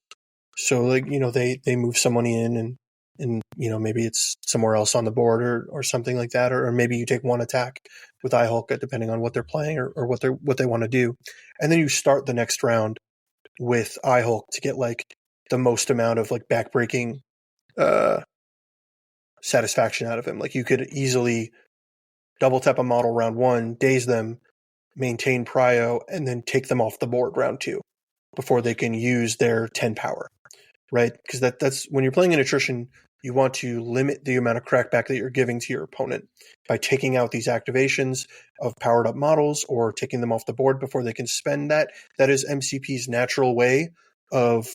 So like, they move someone in and and maybe it's somewhere else on the board or something like that, or maybe you take one attack with iHulk depending on what they're playing or what they want to do, and then you start the next round with iHulk to get like the most amount of like backbreaking satisfaction out of him. Like you could easily double tap a model round 1, daze them, maintain prio, and then take them off the board round 2 before they can use their 10 power, right? Because that's when you're playing an attrition, you want to limit the amount of crackback that you're giving to your opponent by taking out these activations of powered up models or taking them off the board before they can spend that. That is MCP's natural way of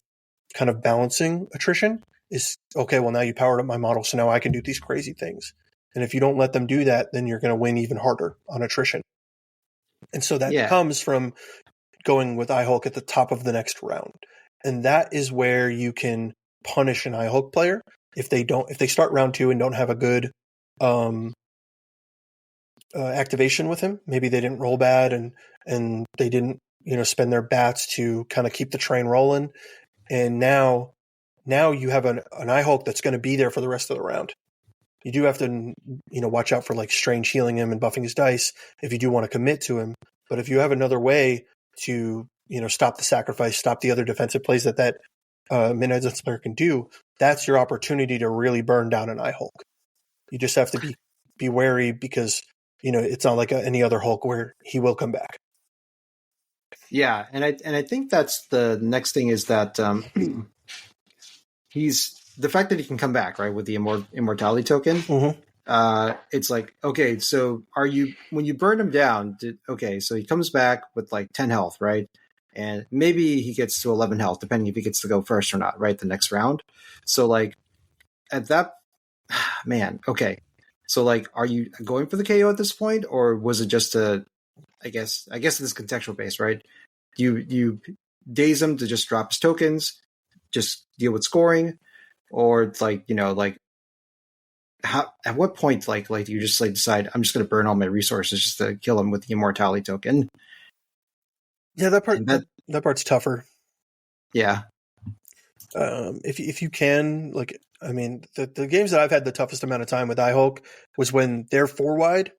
kind of balancing attrition is, okay, well, now you powered up my model, so now I can do these crazy things. And if you don't let them do that, then you're going to win even harder on attrition. And so that comes from going with iHulk at the top of the next round. And that is where you can punish an iHulk player if they start round 2 and don't have a good activation with him. Maybe they didn't roll bad and they didn't spend their bats to kind of keep the train rolling. And now you have an iHulk that's going to be there for the rest of the round. You do have to watch out for like strange healing him and buffing his dice if you do want to commit to him. But if you have another way to stop the sacrifice, stop the other defensive plays that Midnight Suns player can do, that's your opportunity to really burn down an iHulk. You just have to be wary because it's not like any other Hulk where he will come back. Yeah, and I think that's the next thing is that he's the fact that he can come back, right, with the immortality token. Mm-hmm. It's like, okay, so when you burn him down, so he comes back with like 10 health, right? And maybe he gets to 11 health, depending if he gets to go first or not, right? The next round. So like at that, man, okay. So like, are you going for the KO at this point, or was it just I guess this contextual base, right? You daze him to just drop his tokens, just deal with scoring, or it's like how at what point like you just like decide I'm just going to burn all my resources just to kill him with the immortality token? Yeah, that part's tougher. Yeah. If you can, like, I mean, the games that I've had the toughest amount of time with iHulk was when they're 4 wide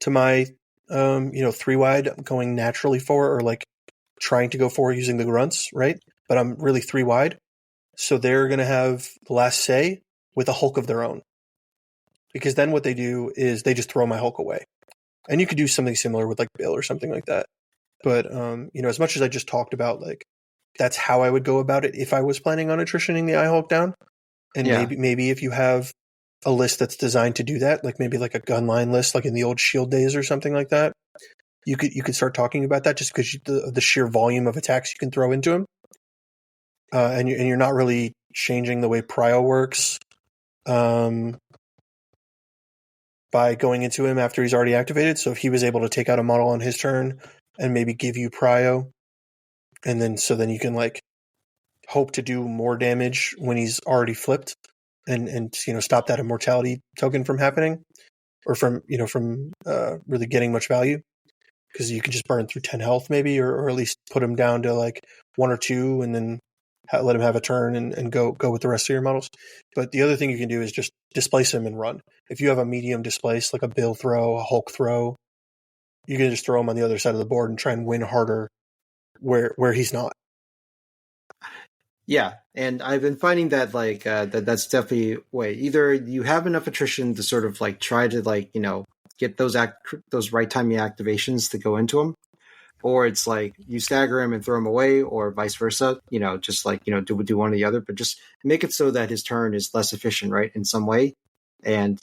to my 3 wide going naturally 4 or like trying to go 4 using the grunts, right? But I'm really 3 wide. So they're going to have the last say with a Hulk of their own. Because then what they do is they just throw my Hulk away. And you could do something similar with like Bill or something like that. But, as much as I just talked about, like, that's how I would go about it if I was planning on attritioning the iHulk down. And maybe if you have a list that's designed to do that, like maybe like a gunline list, like in the old Shield days or something like that, you could start talking about that just because the sheer volume of attacks you can throw into him. And you're not really changing the way prio works by going into him after he's already activated. So if he was able to take out a model on his turn and maybe give you prio, and then you can like hope to do more damage when he's already flipped and stop that immortality token from happening or from really getting much value, because you can just burn through 10 health maybe, or at least put him down to like 1 or 2 and then let him have a turn and go with the rest of your models. But the other thing you can do is just displace him and run. If you have a medium displace, like a Bill throw, a Hulk throw, you can just throw him on the other side of the board and try and win harder where he's not. Yeah, and I've been finding that like that's definitely a way. Either you have enough attrition to sort of like try to like get those right timing activations to go into him, or it's like you stagger him and throw him away, or vice versa. Just like do one or the other, but just make it so that his turn is less efficient, right, in some way. And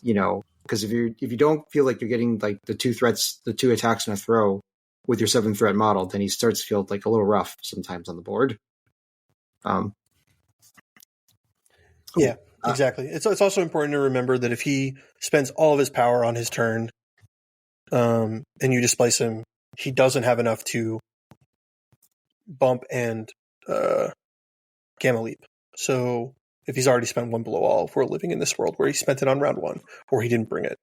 because if you don't feel like you're getting like the 2 threats, the 2 attacks in a throw with your 7 threat model, then he starts to feel like a little rough sometimes on the board. Cool. Yeah, exactly. It's also important to remember that if he spends all of his power on his turn, and you displace him, he doesn't have enough to bump and gamma leap. So if he's already spent 1 below all, if we're living in this world where he spent it on round 1 or he didn't bring it,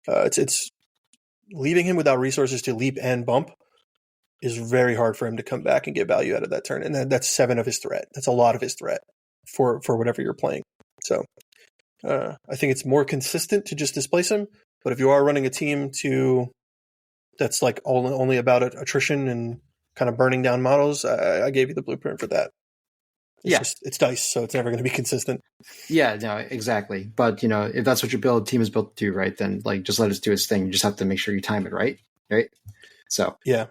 it's leaving him without resources to leap and bump is very hard for him to come back and get value out of that turn. And that's 7 of his threat. That's a lot of his threat for whatever you're playing. So I think it's more consistent to just displace him. But if you are running a team that's like only about attrition and kind of burning down models, I gave you the blueprint for that. It's dice, so it's never going to be consistent. Yeah, no, exactly. But if that's what your team is built to do, right, then like just let us do its thing. You just have to make sure you time it right. So yeah.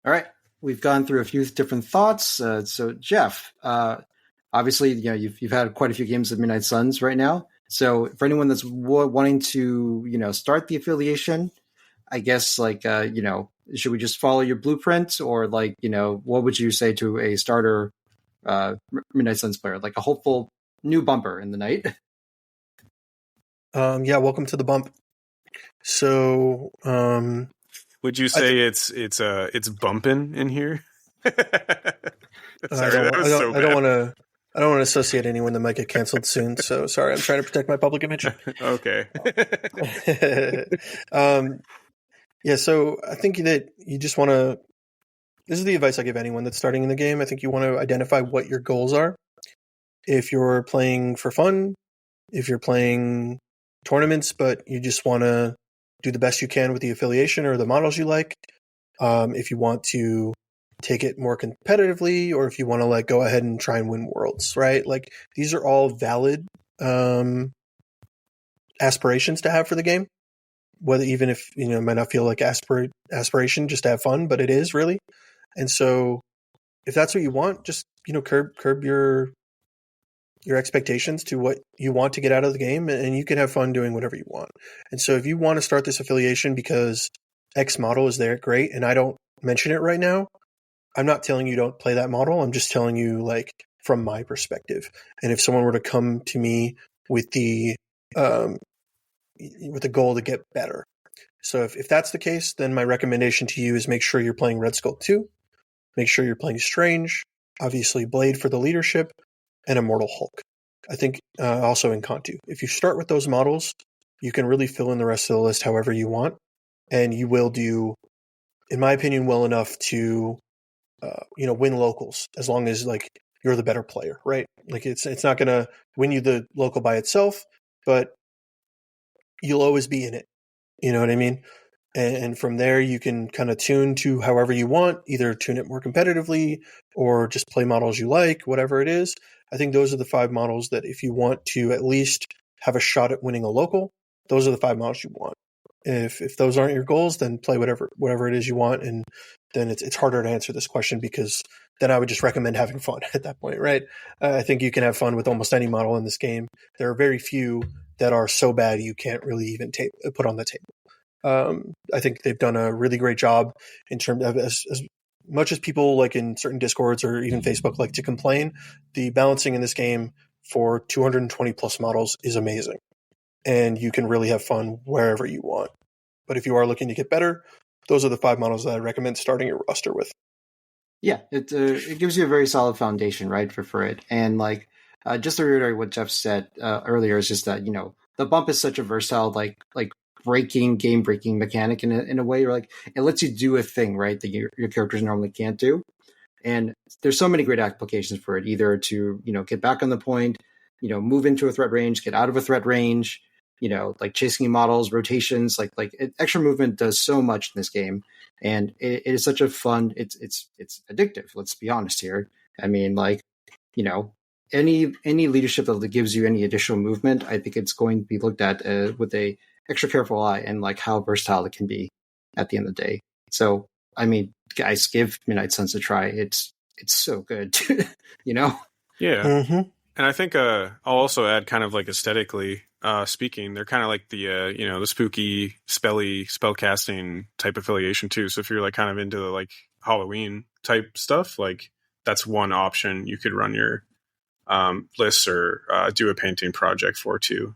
All right, we've gone through a few different thoughts. So Jeff, obviously, you've had quite a few games of Midnight Suns right now. So for anyone that's wanting to start the affiliation, I guess like should we just follow your blueprint, or like what would you say to a starter Midnight Suns player, like a hopeful new bumper in the night? Yeah, welcome to the bump. So, would you say it's bumping in here? Sorry, I don't want to associate anyone that might get canceled soon. So sorry, I'm trying to protect my public image. Okay. Yeah, so I think that you just want to. This is the advice I give anyone that's starting in the game. I think you want to identify what your goals are. If you're playing for fun, if you're playing tournaments, but you just want to do the best you can with the affiliation or the models you like. If you want to take it more competitively, or if you want to like go ahead and try and win worlds, right? Like these are all valid aspirations to have for the game. Whether even if it might not feel like aspiration just to have fun, but it is really. And so if that's what you want, just curb your expectations to what you want to get out of the game, and you can have fun doing whatever you want. And so if you want to start this affiliation because X model is there, great, and I don't mention it right now, I'm not telling you don't play that model. I'm just telling you like from my perspective. And if someone were to come to me with the goal to get better. So if that's the case, then my recommendation to you is make sure you're playing Red Skull 2, make sure you're playing Strange, obviously Blade for the leadership, and Immortal Hulk. I think also in Cantu. If you start with those models, you can really fill in the rest of the list however you want, and you will do, in my opinion, well enough to win locals, as long as like you're the better player, right? Like it's not going to win you the local by itself, but you'll always be in it. You know what I mean? And from there, you can kind of tune to however you want, either tune it more competitively or just play models you like, whatever it is. I think those are the 5 models that if you want to at least have a shot at winning a local, those are the 5 models you want. If those aren't your goals, then play whatever it is you want. And then it's harder to answer this question, because then I would just recommend having fun at that point, right? I think you can have fun with almost any model in this game. There are very few that are so bad you can't really even put on the table. I think they've done a really great job in terms of as much as people like in certain Discords or even Facebook like to complain, the balancing in this game for 220 plus models is amazing. And you can really have fun wherever you want. But if you are looking to get better, those are the 5 models that I recommend starting your roster with. Yeah, it gives you a very solid foundation, right, for it. And like just to reiterate what Jeff said earlier, is just that the bump is such a versatile like game breaking mechanic in a way, where like it lets you do a thing, right, that your characters normally can't do. And there's so many great applications for it, either to get back on the point, move into a threat range, get out of a threat range, like chasing models, rotations, like extra movement does so much in this game. And it is such a fun, it's addictive. Let's be honest here. I mean, like, any leadership that gives you any additional movement, I think it's going to be looked at with a extra careful eye, and like how versatile it can be at the end of the day. So, I mean, guys, give Midnight Suns a try. It's so good, Yeah. Mm-hmm. And I think I'll also add, kind of like aesthetically speaking, they're kind of like the the spooky, spell casting type affiliation too. So if you're like kind of into the like Halloween type stuff, like that's one option you could run your lists or do a painting project for too,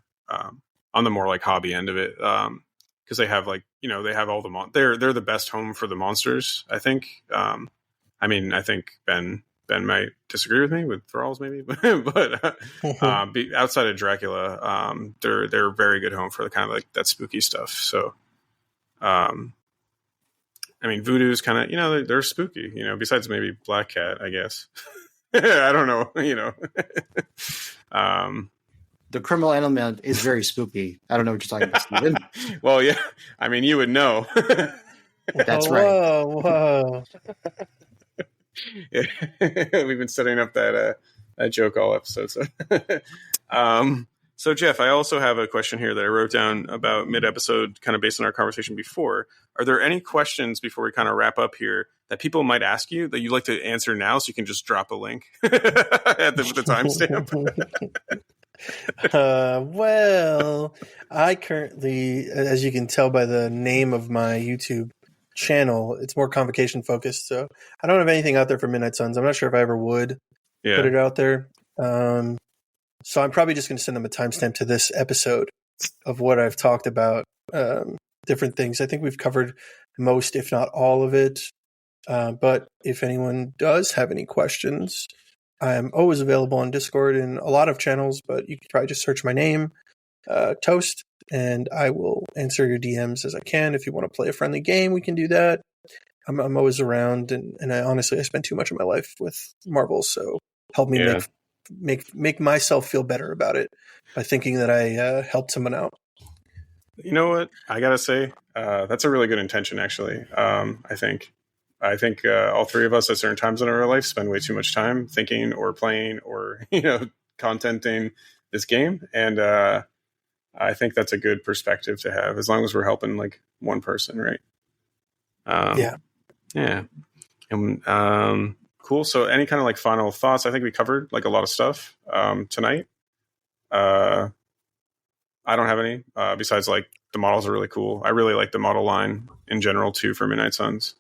on the more like hobby end of it, because they have like they have all the they're the best home for the monsters, I think. I mean, I think Ben might disagree with me with Thralls maybe, but outside of Dracula, they're a very good home for the kind of like that spooky stuff. So, I mean, Voodoo's kind of they're spooky, besides maybe Black Cat, I guess. I don't know, The criminal element is very spooky. I don't know what you're talking about, Steven. Well, yeah. I mean, you would know. That's right. Whoa. Yeah. We've been setting up that joke all episode. So Jeff, I also have a question here that I wrote down about mid-episode, kind of based on our conversation before. Are there any questions before we kind of wrap up here that people might ask you that you'd like to answer now, so you can just drop a link at the timestamp? Well, I currently, as you can tell by the name of my YouTube channel, it's more convocation focused. So I don't have anything out there for Midnight Suns. I'm not sure if I ever would put it out there. So I'm probably just going to send them a timestamp to this episode of what I've talked about, different things. I think we've covered most, if not all of it. But if anyone does have any questions, I'm always available on Discord and a lot of channels, but you can probably just search my name, Toast, and I will answer your DMs as I can. If you want to play a friendly game, we can do that. I'm always around, and I spend too much of my life with Marvel, so help me make myself feel better about it by thinking that I helped someone out. You know what? I gotta say, that's a really good intention, actually. I think all three of us at certain times in our life spend way too much time thinking or playing or, contenting this game. And I think that's a good perspective to have, as long as we're helping like one person, right? Yeah. And, cool. So any kind of like final thoughts? I think we covered like a lot of stuff tonight. I don't have any besides like the models are really cool. I really like the model line in general too for Midnight Suns.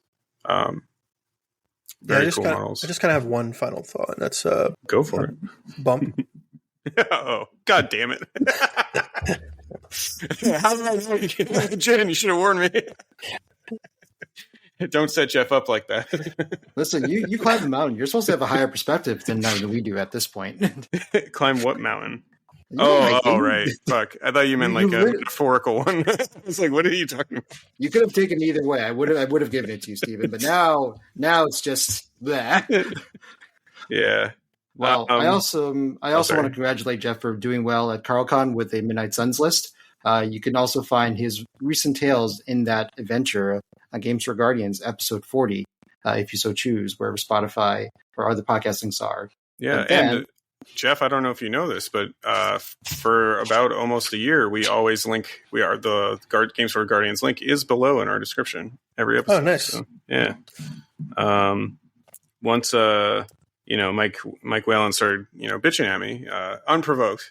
Very cool models. I just kind of have one final thought. And that's go for it. Bump. Oh, God damn it! How did I know Jen? You should have warned me. Don't set Jeff up like that. Listen, you climb the mountain. You're supposed to have a higher perspective than we do at this point. Climb what mountain? Right. Fuck. I thought you meant like a metaphorical one. I was like, what are you talking about? You could have taken either way. I would have given it to you, Steven. But now it's just that. Yeah. Well, I also want to congratulate Jeff for doing well at CarlCon with a Midnight Suns list. You can also find his recent tales in that adventure on GameStore Guardians, episode 40, if you so choose, wherever Spotify or other podcastings are. Yeah, and Jeff, I don't know if you know this, but for about almost a year, we always link. The GameStore Guardians link is below in our description every episode. Oh, nice. So, yeah. Once Mike Whalen started bitching at me unprovoked,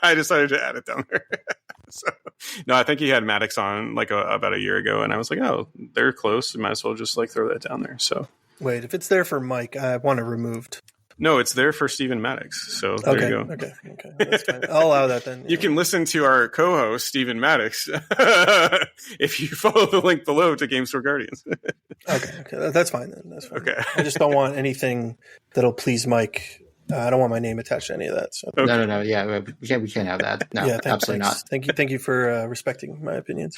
I decided to add it down there. So, no, I think he had Maddox on like about a year ago, and I was like, oh, they're close. You might as well just like throw that down there. So wait, if it's there for Mike, I want it removed. No, it's there for Steven Maddox. So there you go. Okay. That's fine. I'll allow that then. Yeah. You can listen to our co-host, Steven Maddox, if you follow the link below to GameStore Guardians. Okay. That's fine then. That's fine. Okay. I just don't want anything that'll please Mike. I don't want my name attached to any of that. So. Okay. No. Yeah, we can't have that. No, yeah, absolutely thanks. not. Thank you for respecting my opinions.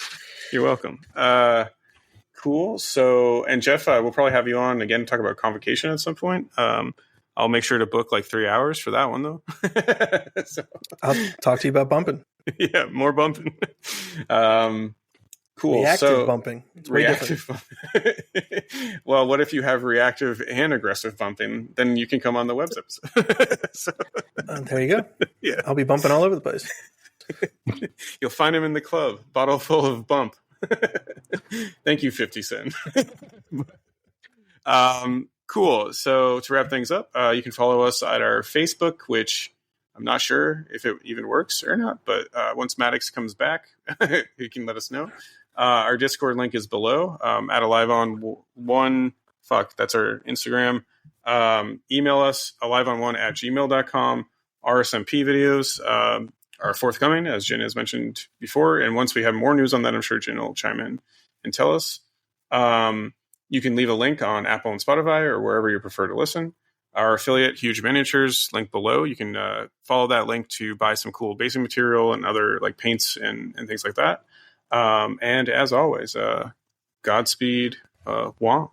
You're welcome. Cool. So, and Jeff, we'll probably have you on again to talk about convocation at some point. I'll make sure to book like 3 hours for that one, though. So, I'll talk to you about bumping. Yeah, more bumping. Cool. Reactive bumping. It's way reactive different. Well, what if you have reactive and aggressive bumping? Then you can come on the webs episode. So, there you go. Yeah. I'll be bumping all over the place. You'll find him in the club, bottle full of bump. Thank you, 50 Cent. Cool. So to wrap things up, you can follow us at our Facebook, which I'm not sure if it even works or not, but once Maddox comes back, he can let us know. Our Discord link is below. At AliveOn1. That's our Instagram. Email us, aliveon1@gmail.com. RSMP videos are forthcoming, as Jen has mentioned before. And once we have more news on that, I'm sure Jen will chime in and tell us. You can leave a link on Apple and Spotify or wherever you prefer to listen. Our affiliate, Huge Miniatures, link below. You can follow that link to buy some cool basing material and other like paints and things like that. And as always, Godspeed, Wah.